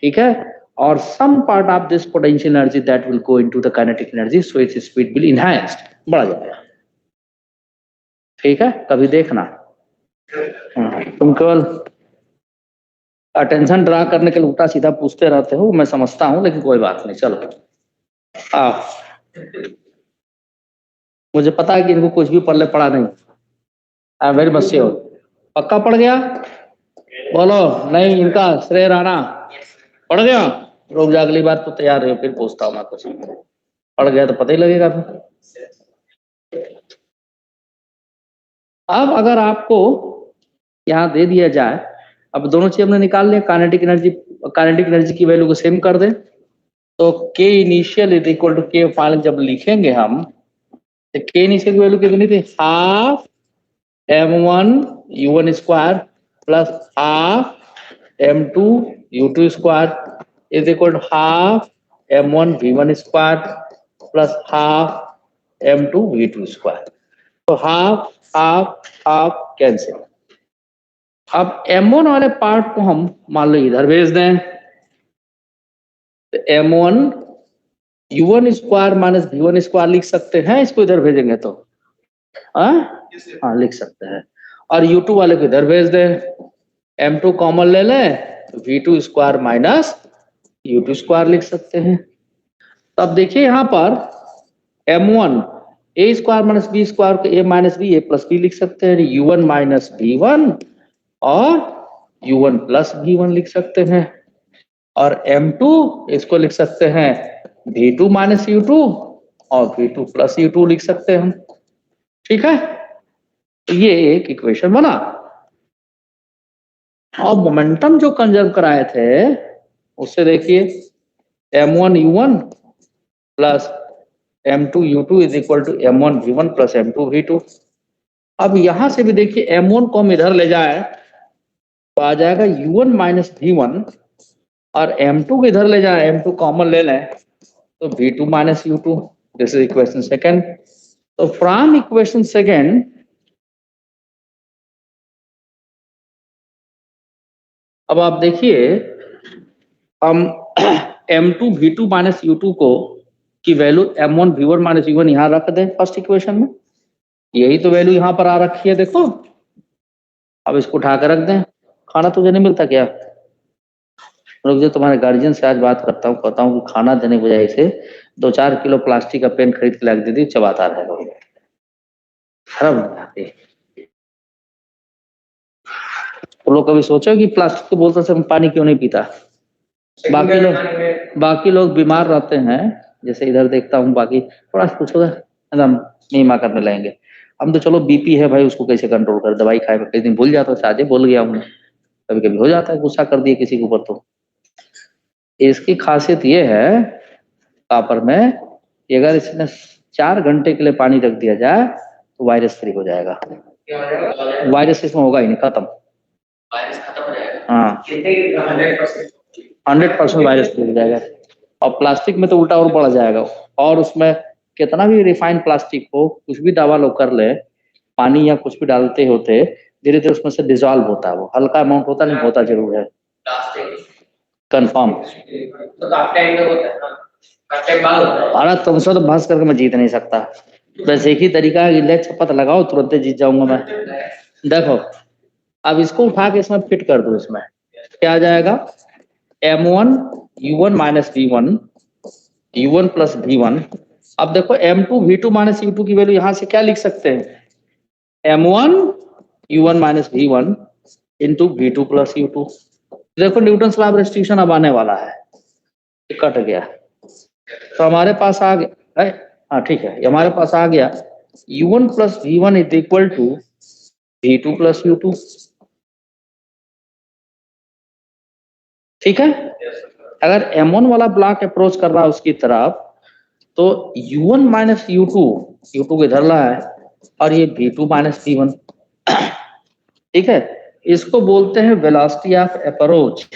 ठीक है, और some part of this potential energy that will go into the kinetic energy, so its speed will enhanced, बढ़ जाएगा। ठीक है, कभी देखना। तुम केवल अटेंशन ड्रा करने के लिए उल्टा सीधा पूछते रहते हो, मैं समझता हूं, लेकिन कोई बात नहीं, चलो आओ। मुझे पता है कि इनको कुछ भी पढ़ले पड़ा नहीं। I am very much sure. पक्का पड़ गया? बोलो नहीं, इनका श्रेय राणा पड़ गया। रुक जा, अगली बार तो तैयार रहो, फिर पूछता हूँ मैं कुछ। पड़ गया तो पता ही लगेगा फिर। अब अगर आपको यहाँ दे दिया जाए, अब दोनों चीज हमने निकाल लिया, काइनेटिक एनर्जी की वैल्यू को सेम कर दें तो k initial is equal to k final जब लिखेंगे हम, तो k इनिशियल की वैल्यू कितनी थी? Half m1 u1 square plus half m2 u2 square is equal to half m1 v1 square plus half m2 v2 square. तो half half half cancel. अब m1 वाले पार्ट को हम मान लो इधर भेज दें, तो m1 u1 square minus v1 square लिख सकते हैं, इसको इधर भेजेंगे तो हाँ लिख सकते हैं। और u2 वाले को इधर भेज दें, m2 कॉमन ले लें, v2 square minus u2 square लिख सकते हैं। तो अब देखिए यहाँ पर m1 a square minus b square को a minus b a plus b लिख सकते हैं, u1 माइनस b1 और u1 प्लस b1 लिख सकते हैं। और m2 इसको लिख सकते हैं v2 माइनस u2 और v2 प्लस u2 लिख सकते हैं हम। ठीक है, तो ये एक इक्वेशन बना। और मोमेंटम जो कंजर्व कराए थे उससे देखिए m1 u1 plus m2 u2 is equal to m1 v1 plus m2 v2। अब यहां से भी देखिए m1 को हम इधर ले जाए तो आ जाएगा u1 माइनस v1 और m2 को इधर ले जाए, m2 कॉमन ले लें तो v2 minus u2। This is equation second. तो फ्रॉम इक्वेशन सेकेंड अब आप देखिए हम m2 v2 माइनस u2 को की value m1 v1 minus u1 यहाँ रख दें फर्स्ट इक्वेशन में, यही तो वैल्यू यहाँ पर आ रखी है देखो। अब इसको उठा कर रख दें। खाना तुझे नहीं मिलता क्या? रुक जाओ, तुम्हारे गार्जियन से आज बात करता हूँ, कहता हूँ कि खाना देने की बजाय से 2-4 किलो प्लास्टिक का पेन खरीद के ला के दे दी, चबाता रहेगा। शर्म नहीं आती। तो लोग कभी सोचो कि प्लास्टिक की बोतल से पानी क्यों नहीं पीता? बाकी लोग बीमार रहते हैं, जैसे इधर देखता हूँ, बाकी थोड़ा पूछो एकदम नीमा करने लगेंगे। हम तो चलो बीपी है भाई, उसको कैसे कंट्रोल कर, दवाई खाए कई दिन भूल जाता हूँ, शायद बोल गया हूँ, कभी कभी हो जाता है, गुस्सा कर दिए किसी के ऊपर। तो इसकी खासियत ये है कापर में कि अगर इसमें 4 घंटे के लिए पानी रख दिया जाए तो वायरस फ्री हो जाएगा। वायरस इसमें होगा ही नहीं, खत्म। हाँ 100% वायरस फ्री हो जाएगा। और प्लास्टिक में तो उल्टा और बढ़ जाएगा। और उसमें कितना भी रिफाइंड प्लास्टिक हो, कुछ भी दवा लोग कर ले, पानी या कुछ भी डालते होते धीरे धीरे उसमें से डिजॉल्व होता है। वो हल्का अमाउंट होता नहीं, होता जरूर है कंफर्म। अरे तुमसे तो बहस करके मैं जीत नहीं सकता। बस एक ही तरीका है, लेग शपथ लगाओ, तुरंत जीत जाऊंगा मैं। देखो अब इसको उठा के इसमें फिट कर दो। इसमें क्या आ जाएगा? m1 u1 minus v1 u1 plus v1। अब देखो m2 v2 माइनस u2 की वैल्यू यहां से क्या लिख सकते हैं? m1 u1 minus v1 into v2 plus u2। देखो न्यूटन लॉ ऑफ रेस्ट्रिक्शन अब आने वाला है, कट गया तो हमारे पास आ गया। हाँ ठीक है, हमारे पास आ गया u1 plus v1 is equal to v2 plus u2। ठीक है, अगर m1 वाला ब्लॉक अप्रोच कर रहा है उसकी तरफ तो u1 माइनस u2 को इधर ला है और ये v2 माइनस v1। ठीक है, इसको बोलते हैं वेलोसिटी ऑफ अप्रोच।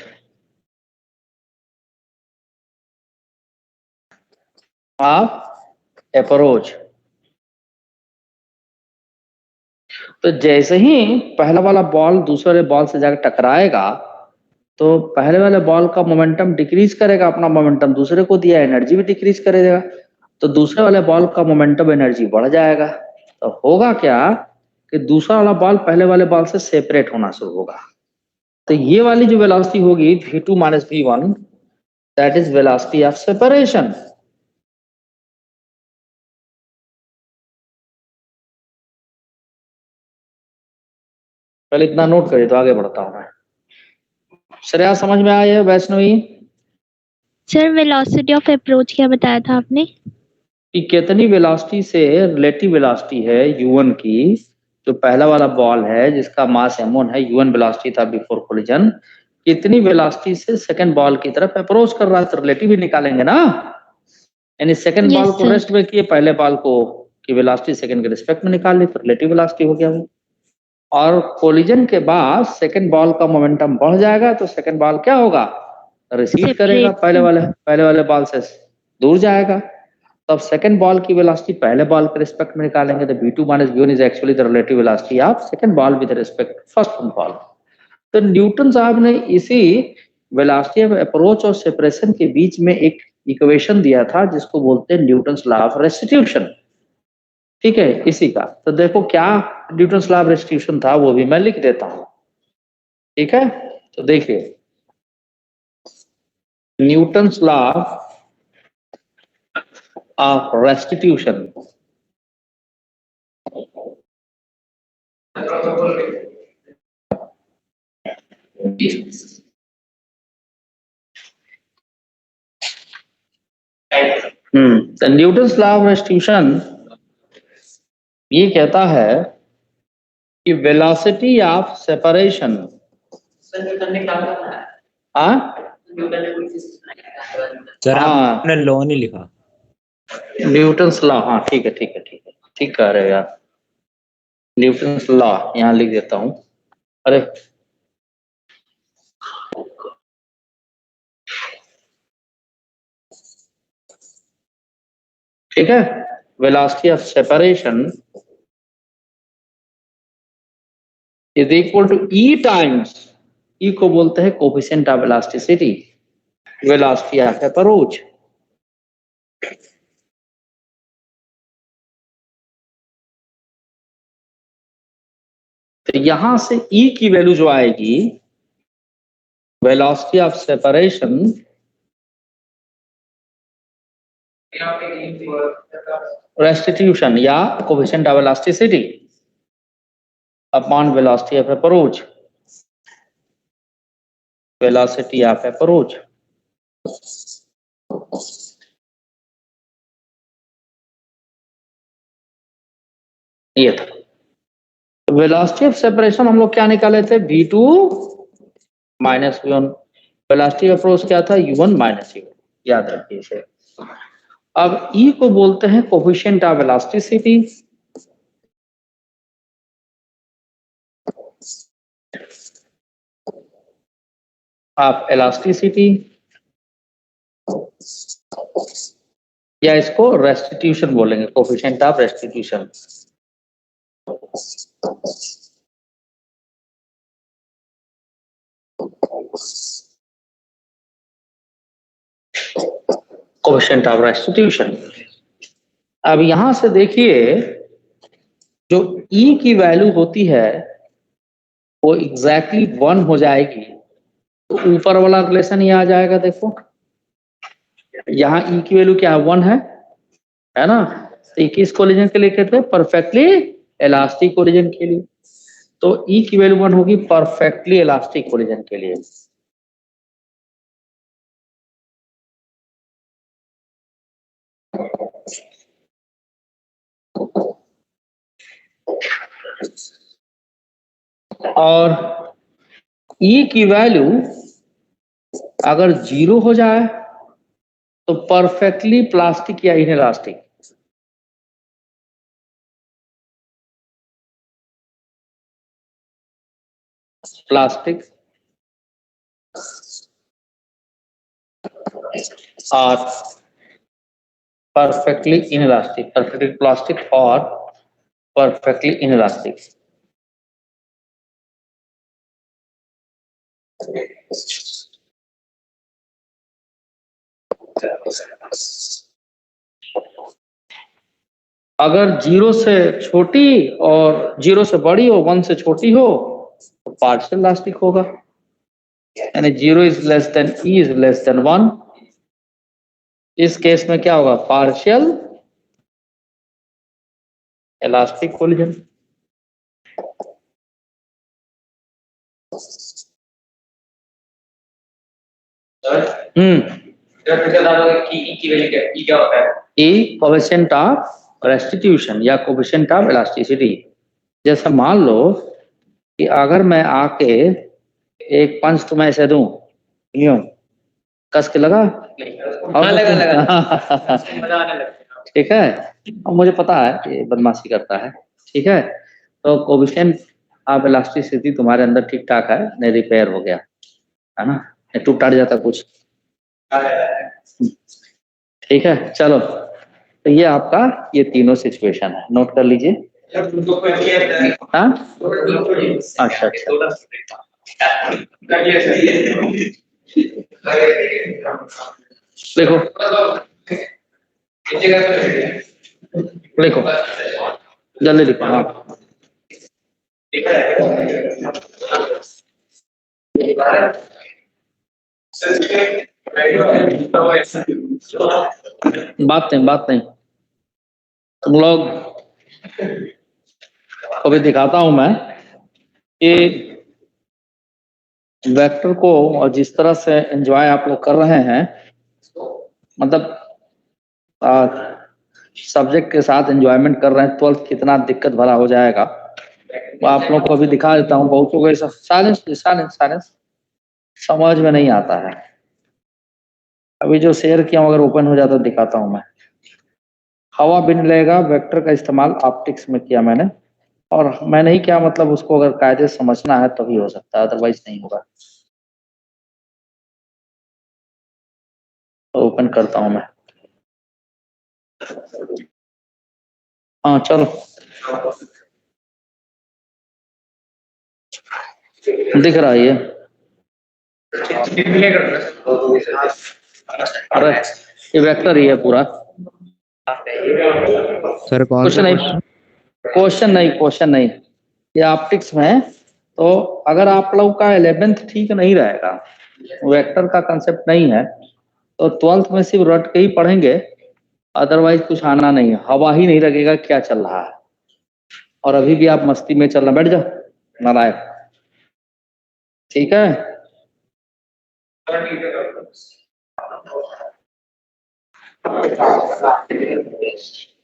तो जैसे ही पहला वाला बॉल दूसरे वाले बॉल से जाकर टकराएगा तो पहले वाले बॉल का मोमेंटम डिक्रीज करेगा, अपना मोमेंटम दूसरे को दिया, एनर्जी भी डिक्रीज करेगा, तो दूसरे वाले बॉल का मोमेंटम एनर्जी बढ़ जाएगा। तो होगा क्या कि दूसरा वाला बॉल पहले वाले बॉल से सेपरेट होना शुरू होगा। तो ये वाली जो वेलोसिटी होगी v2 minus v1, that is velocity of separation. पहले इतना नोट करिए तो आगे बढ़ता हूं मैं। श्रेया समझ में आया? Vaishnavi sir velocity of approach क्या बताया था आपने? कि कितनी वेलोसिटी से रिलेटिव वेलोसिटी है u1 की, जो पहला वाला बॉल है जिसका मास m1 है, u1 वेलोसिटी था बिफोर कोलिजन, कितनी वेलोसिटी से सेकंड बॉल की तरफ अप्रोच कर रहा है, तो रिलेटिव ही निकालेंगे ना। यानी सेकंड Yes, बॉल को sir. रेस्ट में किए, पहले बॉल को की वेलोसिटी सेकंड के रिस्पेक्ट में निकाल ली, तो रिलेटिव वेलोसिटी हो गया वो। और कोलिजन के बाद सेकंड बॉल का मोमेंटम बढ़ जाएगा, तो सेकंड बॉल क्या होगा, रिसीड करेगा, Separate. पहले वाले बॉल से दूर जाएगा। तब सेकंड बॉल की वेलोसिटी पहले बॉल के रिस्पेक्ट में निकालेंगे, तो v2 minus v1 is actually the relative velocity of second ball with respect first ball. तो न्यूटन साहब ने इसी वेलोसिटी ऑफ अप्रोच और सेपरेशन के बीच में एक इक्वेशन दिया था, जिसको बोलते हैं न्यूटन्स लॉ ऑफ रेस्टिट्यूशन। ठीक है, इसी का तो देखो क्या न्यूटन्स लॉ ऑफ रेस्टिट्यूशन था, वो भी मैं लिख देता हूं। ठीक है, तो देखिए न्यूटन्स लॉ ऑफ रेस्टिट्यूशन। तो न्यूटन्स लॉ ऑफ रेस्टिट्यूशन ये कहता है कि वेलोसिटी ऑफ सेपरेशन, सर हाँ। आपने लॉ नहीं लिखा। न्यूटन्स लॉ, हाँ ठीक है ठीक है ठीक है, ठीक कह रहे हो यार, न्यूटन्स लॉ यहाँ लिख देता हूं। अरे ठीक है, velocity of separation is equal to e times, e को बोलते हैं coefficient of elasticity, velocity of approach. तो यहां से ई की वैल्यू जो आएगी, वेलोसिटी ऑफ सेपरेशन रेस्टिट्यूशन या coefficient of elasticity upon velocity of approach, velocity of approach. ये था वेलोसिटी ऑफ सेपरेशन। हम लोग क्या निकाले थे, v2 minus v1। Velocity of approach क्या था, u1 माइनस u1, याद रखिए इसे। अब E को बोलते हैं coefficient of elasticity, of elasticity, या इसको रेस्टिट्यूशन बोलेंगे, coefficient of restitution. Coefficient of restitution. अब यहां से देखिए जो E की वैल्यू होती है वो एग्जैक्टली 1 हो जाएगी, तो ऊपर वाला रिलेशन ये आ जाएगा। देखो यहाँ E की वैल्यू क्या है, 1 है ना। तो E किस कोलिजन के लिए कहते हैं, परफेक्टली इलास्टिक कोलिजन के लिए। तो E की वैल्यू 1 होगी परफेक्टली इलास्टिक कोलिजन के लिए। और E की वैल्यू अगर 0 हो जाए तो परफेक्टली प्लास्टिक या इनइलास्टिक। प्लास्टिक और परफेक्टली इनइलास्टिक, परफेक्टली प्लास्टिक और परफेक्टली इनइलास्टिक। अगर 0 से छोटी और 0 से बड़ी हो, 1 से छोटी हो, तो पार्शियल इलास्टिक होगा। यानी 0 is less than E is less than 1। इस केस में क्या होगा, पार्शियल इलास्टिक कोलिजन। क्या होता है? E कोफिशिएंट ऑफ रेस्टिट्यूशन या कोफिशिएंट ऑफ इलास्टिसिटी। जैसे मान लो कि अगर मैं आके एक पंच तो मैं ऐसे दूं, यूं कस के लगा। हाँ, लगा। मजा आने लगता है। ठीक है, और मुझे पता है ये बदमाशी करता है। ठीक है, तो कोविशेंट आप इलास्टिसिटी तुम्हारे अंदर ठीक ठाक है, नहीं रिपेयर हो गया है ना, टूट टाट जाता कुछ। ठीक है, चलो, तो ये आपका ये तीनों सिचुएशन है, नोट कर लीजिए। हाँ, अच्छा अच्छा, देखो लिखो, जल्दी लिखो। हाँ, बात नहीं तुम लोग अभी दिखाता हूं मैं कि वेक्टर को और जिस तरह से एंजॉय आप लोग कर रहे हैं, मतलब सब्जेक्ट के साथ एंजॉयमेंट कर रहे हैं, 12th कितना दिक्कत भरा हो जाएगा वो आप लोग को अभी दिखा देता हूँ। बहुतों को ऐसा साइलेंस समझ में नहीं आता है। अभी जो शेयर किया अगर ओपन हो जाता दिखाता हूँ मैं। हवा बिन लेगा वेक्टर का इस्तेमाल ऑप्टिक्स में किया मैंने, और मैं नहीं किया मतलब उसको अगर कायदे से समझना है तभी हो सकता है, अदरवाइज नहीं होगा। ओपन करता हूं मैं। हाँ चलो, दिख रहा है ये। अरे ये वेक्टर ही है पूरा। सर कौन कुछ सा नहीं, क्वेश्चन नहीं, ये ऑप्टिक्स में है। तो अगर आप लोग का 11th ठीक नहीं रहेगा, वेक्टर का कंसेप्ट नहीं है, तो 12th में सिर्फ रट के ही पढ़ेंगे, अदरवाइज कुछ आना नहीं है। हवा ही नहीं लगेगा क्या चल रहा है, और अभी भी आप मस्ती में चलना, बैठ जाओ नालायक। ठीक है,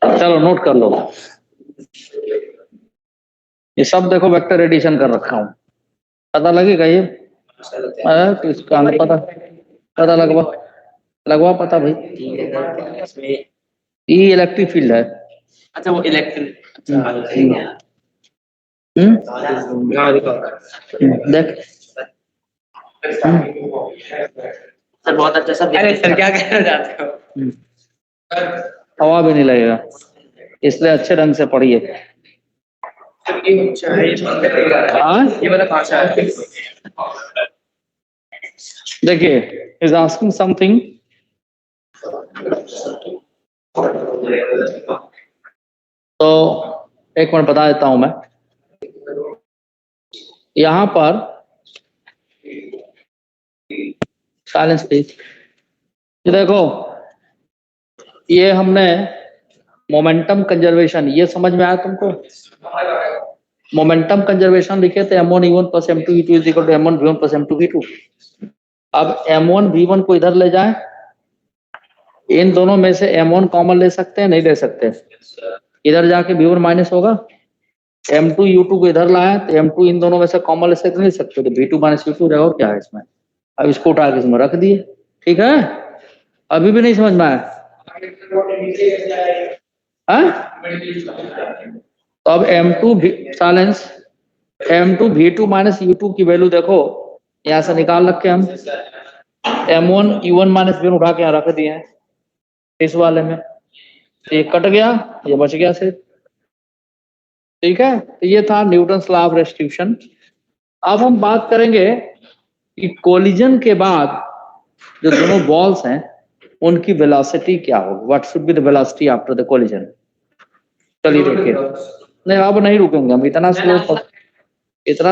चलो नोट कर लो। ये सब देखो वेक्टर एडिशन कर रखा हूं, पता लगेगा ये। तो इसका पता लगवा पता भाई। ये इलेक्ट्रिक फील्ड है। अच्छा, वो इलेक्ट्रिक देख सर, बहुत अच्छा सर। अरे सर, क्या कहना चाहते हो? हवा भी नहीं लगेगा, इसलिए अच्छे ढंग से पढ़िए। ये वाला भाषा है। देखिए, इज आस्किंग समथिंग। तो एक मिनट बता देता हूं मैं। यहां पर साइलेंस प्लीज। देखो, ये हमने मोमेंटम कंजर्वेशन, ये समझ में आया तुमको? मोमेंटम कंजर्वेशन लिखे थे m1 e1 plus m2 e2 is equal to m1 v1 plus m2 v2। अब m1 v1 को इधर ले जाए, इन दोनों में से m1 कॉमन ले सकते हैं, नहीं ले सकते? इधर जाके v1 माइनस होगा। m2 u2 को इधर लाया तो m2 इन दोनों में से कॉमन ले सकते, नहीं सकते, तो v2 माइनस u2 रहेगा, और क्या है इसमें। अब इसको उठा के इसमें रख दिए। ठीक है, अभी भी नहीं समझ में आया? तो अब silence, m2 v2 minus u2 की वैल्यू देखो, यहां से निकाल रखे हम। m1 u1 माइनस v1 उठा के यहाँ रख दिए हैं इस वाले में, ये कट गया, ये बच गया सिर्फ। ठीक है, तो ये था न्यूटन्स लॉ ऑफ रेस्ट्रिक्शन। अब हम बात करेंगे कि कोलिजन के बाद जो दोनों बॉल्स हैं उनकी वेलोसिटी क्या होगी, what should be the velocity after the collision. चलिए देखिए, नहीं अब नहीं रुकेंगे हम, इतना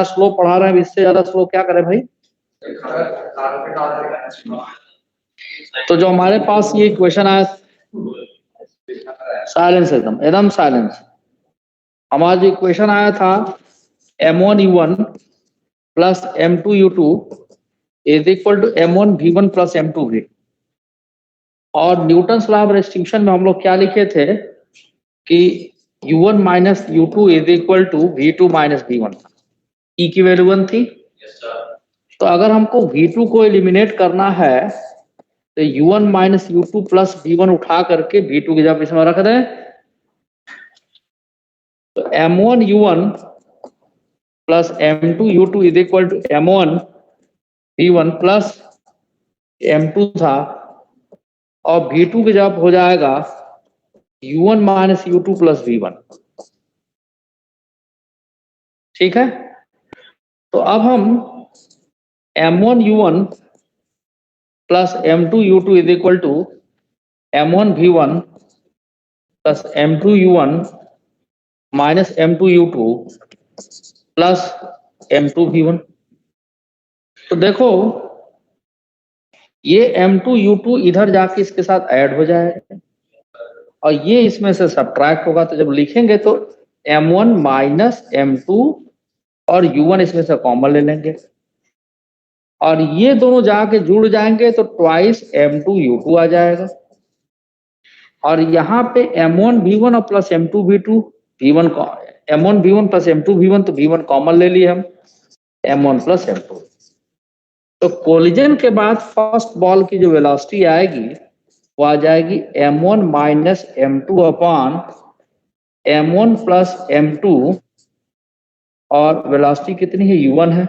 स्लो पढ़ा रहे हैं, इससे ज्यादा स्लो क्या करें भाई। तो जो हमारे पास ये इक्वेशन आया, साइलेंस, एकदम साइलेंस। हमारा जो इक्वेशन आया था m1 u1 plus m2 u2 is equal to m1 v1 plus m2 v। और न्यूटन्स लॉ ऑफ रेस्ट्रिक्शन में हम लोग क्या लिखे थे कि u1 minus u2 is equal to v2 minus v1। E की वैल्यू 1 थी, तो अगर हमको V2 को एलिमिनेट करना है तो U1 minus U2 plus V1 उठा करके V2 की जगह इसमें रख दें, तो M1 U1 plus M2 U2 is equal to M1 V1 plus M2 था, और V2 की जगह हो जाएगा U1 minus U2 plus V1। ठीक है, तो अब हम M1 U1 plus M2 U2 is equal to M1 V1 plus M2 U1 minus M2 U2 plus M2 V1। तो देखो ये M2 U2 इधर जाके इसके साथ ऐड हो जाएगा और ये इसमें से सब्ट्रैक्ट होगा, तो जब लिखेंगे तो M1 माइनस M2 और U1 इसमें से कॉमन ले लेंगे और ये दोनों जाके जुड़ जाएंगे तो ट्वाइस M2 U2 आ जाएगा, और यहाँ पे M1 V1 और plus M2 V2 V1 M1 V1 plus M2 V1, तो V1 कॉमन ले लिए हम, M1 प्लस M2। तो कोलिजन के बाद फर्स्ट बॉल की जो वेलोसिटी आएगी वो आ जाएगी M1 minus M2 upon M1 plus M2, और वेलोसिटी कितनी है U1 है,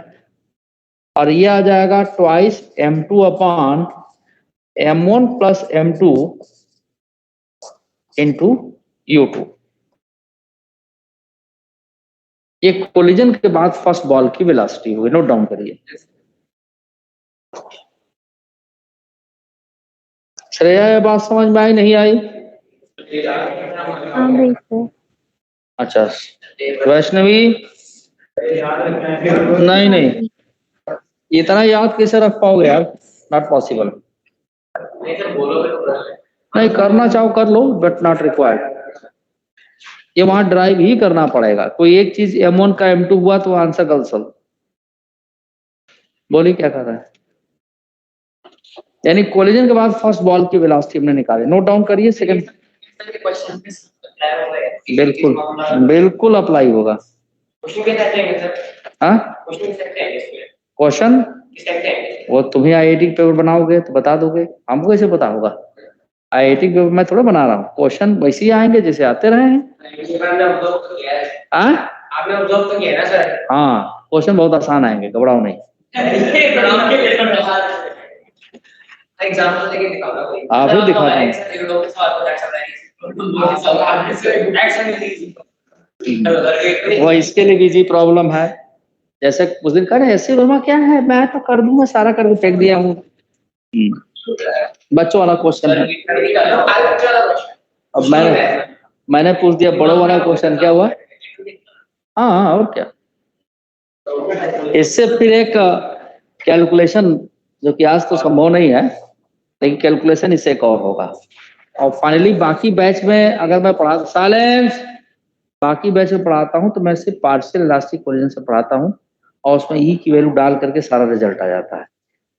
और ये आ जाएगा twice M2 upon M1 plus M2 into U2। ये कोलिजन के बाद फर्स्ट बॉल की वेलोसिटी हुई, नोट डाउन करिए। श्रेया ये बात समझ में आई नहीं आई? हाँ भाई सर। अच्छा, वैष्णवी नहीं नहीं, इतना याद कैसे रख पाओगे यार, नॉट पॉसिबल। नहीं करना चाहो कर लो, बट नॉट रिक्वायर्ड। ये वहां ड्राइव ही करना पड़ेगा, कोई एक चीज M1 का M2 हुआ तो आंसर गलत। बोलिए क्या कर रहा है? यानी कोलिजन के बाद फर्स्ट बॉल की वेलोसिटी हमने निकाली, नोट डाउन करिए। सेकंड बिल्कुल बिल्कुल अप्लाई होगा। हाँ क्वेश्चन वो तुम्हें IIT पेपर बनाओगे तो बता दोगे, हमको कैसे पता होगा? IIT पेपर मैं थोड़ा बना रहा हूँ, क्वेश्चन वैसे ही आएंगे जैसे आते रहे हैं। आपने ऑब्जर्व तो किया ना सर? हाँ क्वेश्चन बहुत आसान आएंगे, घबराओ नहीं। एग्जांपल देके दिखाओ ना कोई। आप ही दिखाते हैं। वो इसके लिए इजी प्रॉब्लम है, जैसे उस दिन कह ऐसे वर्मा क्या है, मैं तो कर दूंगा, सारा करके फेंक दिया हूँ। बच्चों वाला क्वेश्चन है। अब मैंने पूछ दिया बड़ों वाला क्वेश्चन, क्या हुआ? हाँ और क्या, इससे फिर एक कैलकुलेशन जो कि आज तो संभव नहीं है, लेकिन कैलकुलेशन इससे एक और होगा। और फाइनली बाकी बैच में अगर मैं पढ़ा साइलेंस बाकी बैच में पढ़ाता हूँ तो मैं सिर्फ पार्शियल इलास्टिक कोलिजन से पढ़ाता हूँ और उसमें ई की वैल्यू डाल करके सारा रिजल्ट आ जाता है।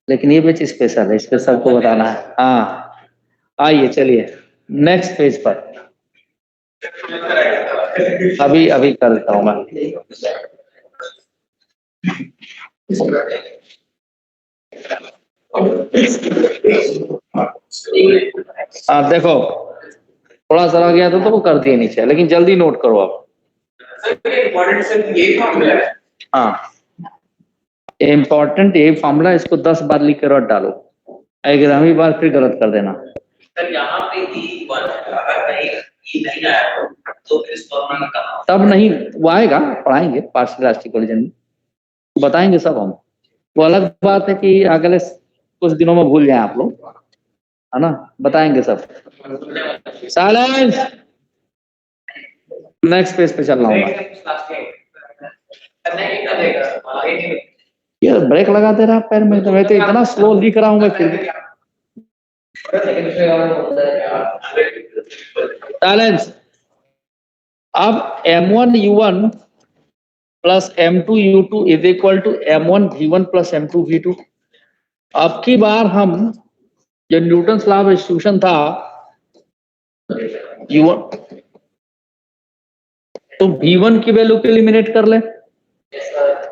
लेकिन ये बैच स्पेशल है, इस पे सबको बताना है। हाँ आइए चलिए नेक्स्ट पेज पर। अभी कर देता हूँ मैं। देखो थोड़ा सा रह गया था तो वो कर दिए नीचे, लेकिन जल्दी नोट करो आप। हाँ इम्पोर्टेंट यही फॉर्मूला, इसको 10 बार लिख कर डालो, 11वीं बार फिर गलत कर देना। सर यहाँ पे E1 अगर कहीं E नहीं आया तो फिर इस फॉर्मूला का तब नहीं वो आएगा, पढ़ाएंगे पार्शियल इलास्टिक कोलिजन में, बताएंगे सब हम। वो अलग बात है कि अगले कुछ दिनों में भूल जाए आप लोग, है ना, बताएंगे सब। साइलेंस नेक्स्ट पेज पे चल रहा हूँ ये ब्रेक लगा दे रहा पैर में, तो मैं तो इतना स्लो लिख रहा हूँ मैं फिर। साइलेंस। अब M1 U1 plus M2 U2 is equal to M1 V1 plus M2 V2। अब की बार हम जो न्यूटन लॉ ऑफ डिस्ट्रीब्यूशन था U1 तो V1 की वैल्यू को एलिमिनेट कर ले,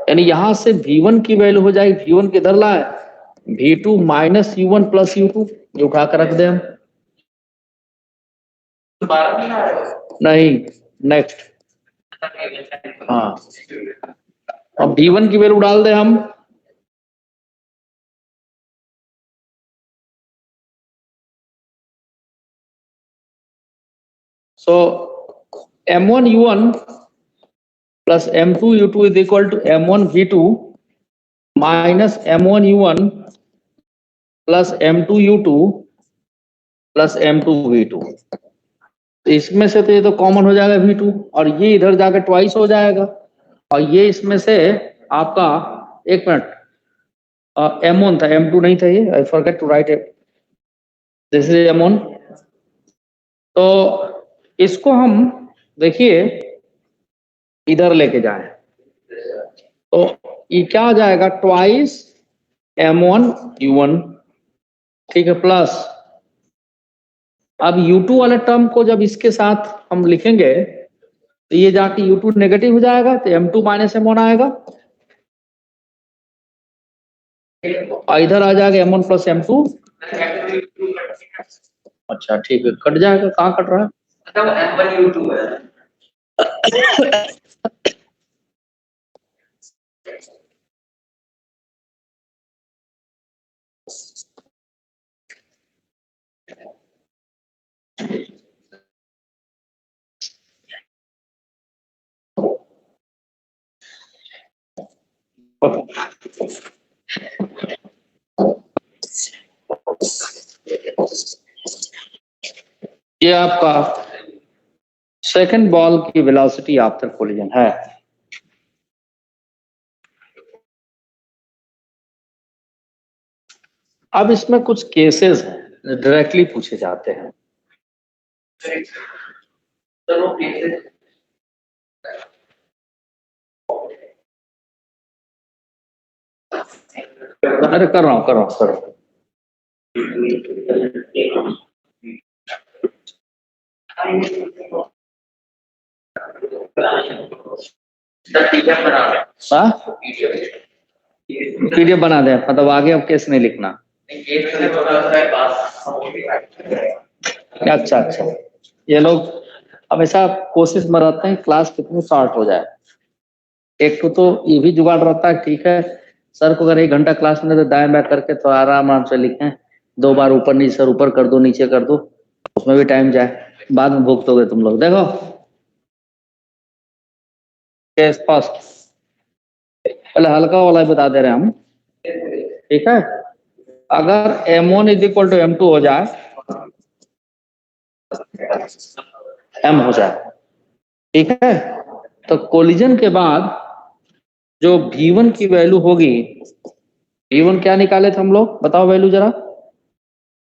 यानी यहां से V1 की वैल्यू हो जाएगी, V1 किधर लाए, V2 minus U1 plus U2, ये उठा कर रख दे हम। नहीं, नेक्स्ट, हाँ, अब V1 की वैल्यू डाल दे हम, सो M1 U1 plus M2 U2 is equal to M1 V2 minus M1 U1 plus M2 U2 plus M2 V2। तो इसमें से तो ये तो कॉमन हो जाएगा V2, और ये इधर जाकर ट्वाइस हो जाएगा, और ये इसमें से आपका, एक मिनट, M1 था, M2 नहीं था, ये I forget to write it, this is M1। तो इसको हम देखिए इधर लेके जाए तो ये क्या आ जाएगा, ट्वाइस M1 U1, ठीक है, प्लस अब U2 वाले टर्म को जब इसके साथ हम लिखेंगे तो ये जाके U2 नेगेटिव हो जाएगा, तो M2 माइनस M1 आएगा, और इधर आ जाएगा M1 प्लस M2। अच्छा ठीक है, कट जाएगा, कहाँ कट रहा है, M1 U2 है। ये आपका सेकंड बॉल की वेलोसिटी आफ्टर कोलिजन है। अब इसमें कुछ केसेस हैं डायरेक्टली पूछे जाते हैं। अरे कर रहा हूँ। पीडीएफ बना दे, मतलब आगे अब केस नहीं लिखना। अच्छा, ये लोग हमेशा कोशिश में रहते हैं क्लास कितनी शॉर्ट हो जाए। एक तो ये भी जुगाड़ रहता है, ठीक है सर को अगर 1 घंटा क्लास में तो दाएं बाएं करके तो आराम से लिखें, 2 बार ऊपर नीचे, सर ऊपर कर दो नीचे कर दो, उसमें भी टाइम जाए, बाद में भुगतोगे तुम लोग। देखो केस फर्स्ट, पहले हल्का वाला बता दे रहे हैं हम, ठीक है। अगर M1 is equal to M2 हो जाए, M हो जाए, ठीक है, तो कोलिजन के बाद जो V1 की वैल्यू होगी, V1 क्या निकाले थे हम लोग, बताओ वैल्यू जरा,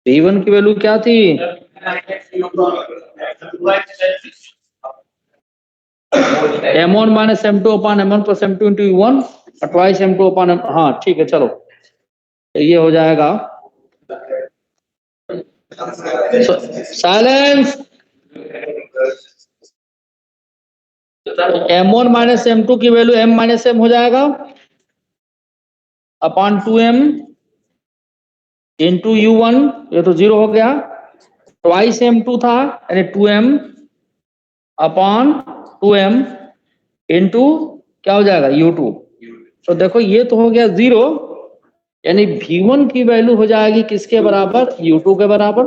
V1 की वैल्यू क्या थी, M1 minus M2 upon M1 plus M2 into U1 और ट्वाइस M2 अपॉन M, हाँ ठीक है चलो, ये हो जाएगा साइलेंस। M1 माइनस M2 की वैल्यू M माइनस M हो जाएगा अपॉन 2M इंटू U1, ये तो 0 हो गया, ट्वाइस M2 था यानी 2M अपॉन 2M इंटू क्या हो जाएगा U2। तो देखो ये तो हो गया 0, यानी V1 की वैल्यू हो जाएगी किसके बराबर, U2 के बराबर।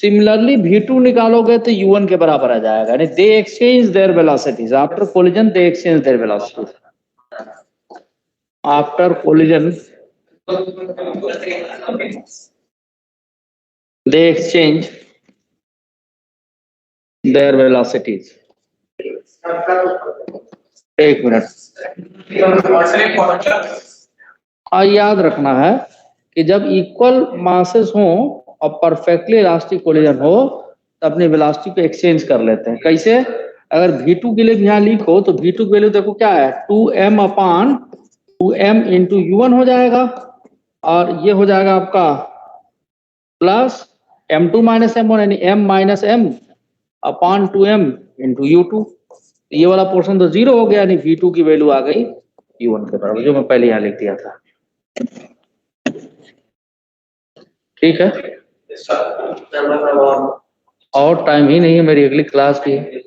सिमिलरली V2 निकालोगे तो U1 के बराबर आ जाएगा, यानी दे exchange there velocities after collision, they exchange there velocities after collision, they exchange there velocities. एक मिनट, याद रखना है कि जब इक्वल मासेस हो और परफेक्टली इलास्टिक कोलिजन हो तो अपनी वेलोसिटी को एक्सचेंज कर लेते हैं। कैसे, अगर V2 के लिए भी यहाँ लिखो तो V2 की वैल्यू देखो क्या है, 2M upon 2M into U1 हो जाएगा, और ये हो जाएगा आपका प्लस M2 माइनस M1 यानी M minus M upon 2M into U2। ये वाला पोर्शन तो 0 हो गया, यानी V2 की वैल्यू आ गई E1 के बराबर, जो मैं पहले यहाँ लिख दिया था। ठीक है, और टाइम ही नहीं है, मेरी अगली क्लास की है।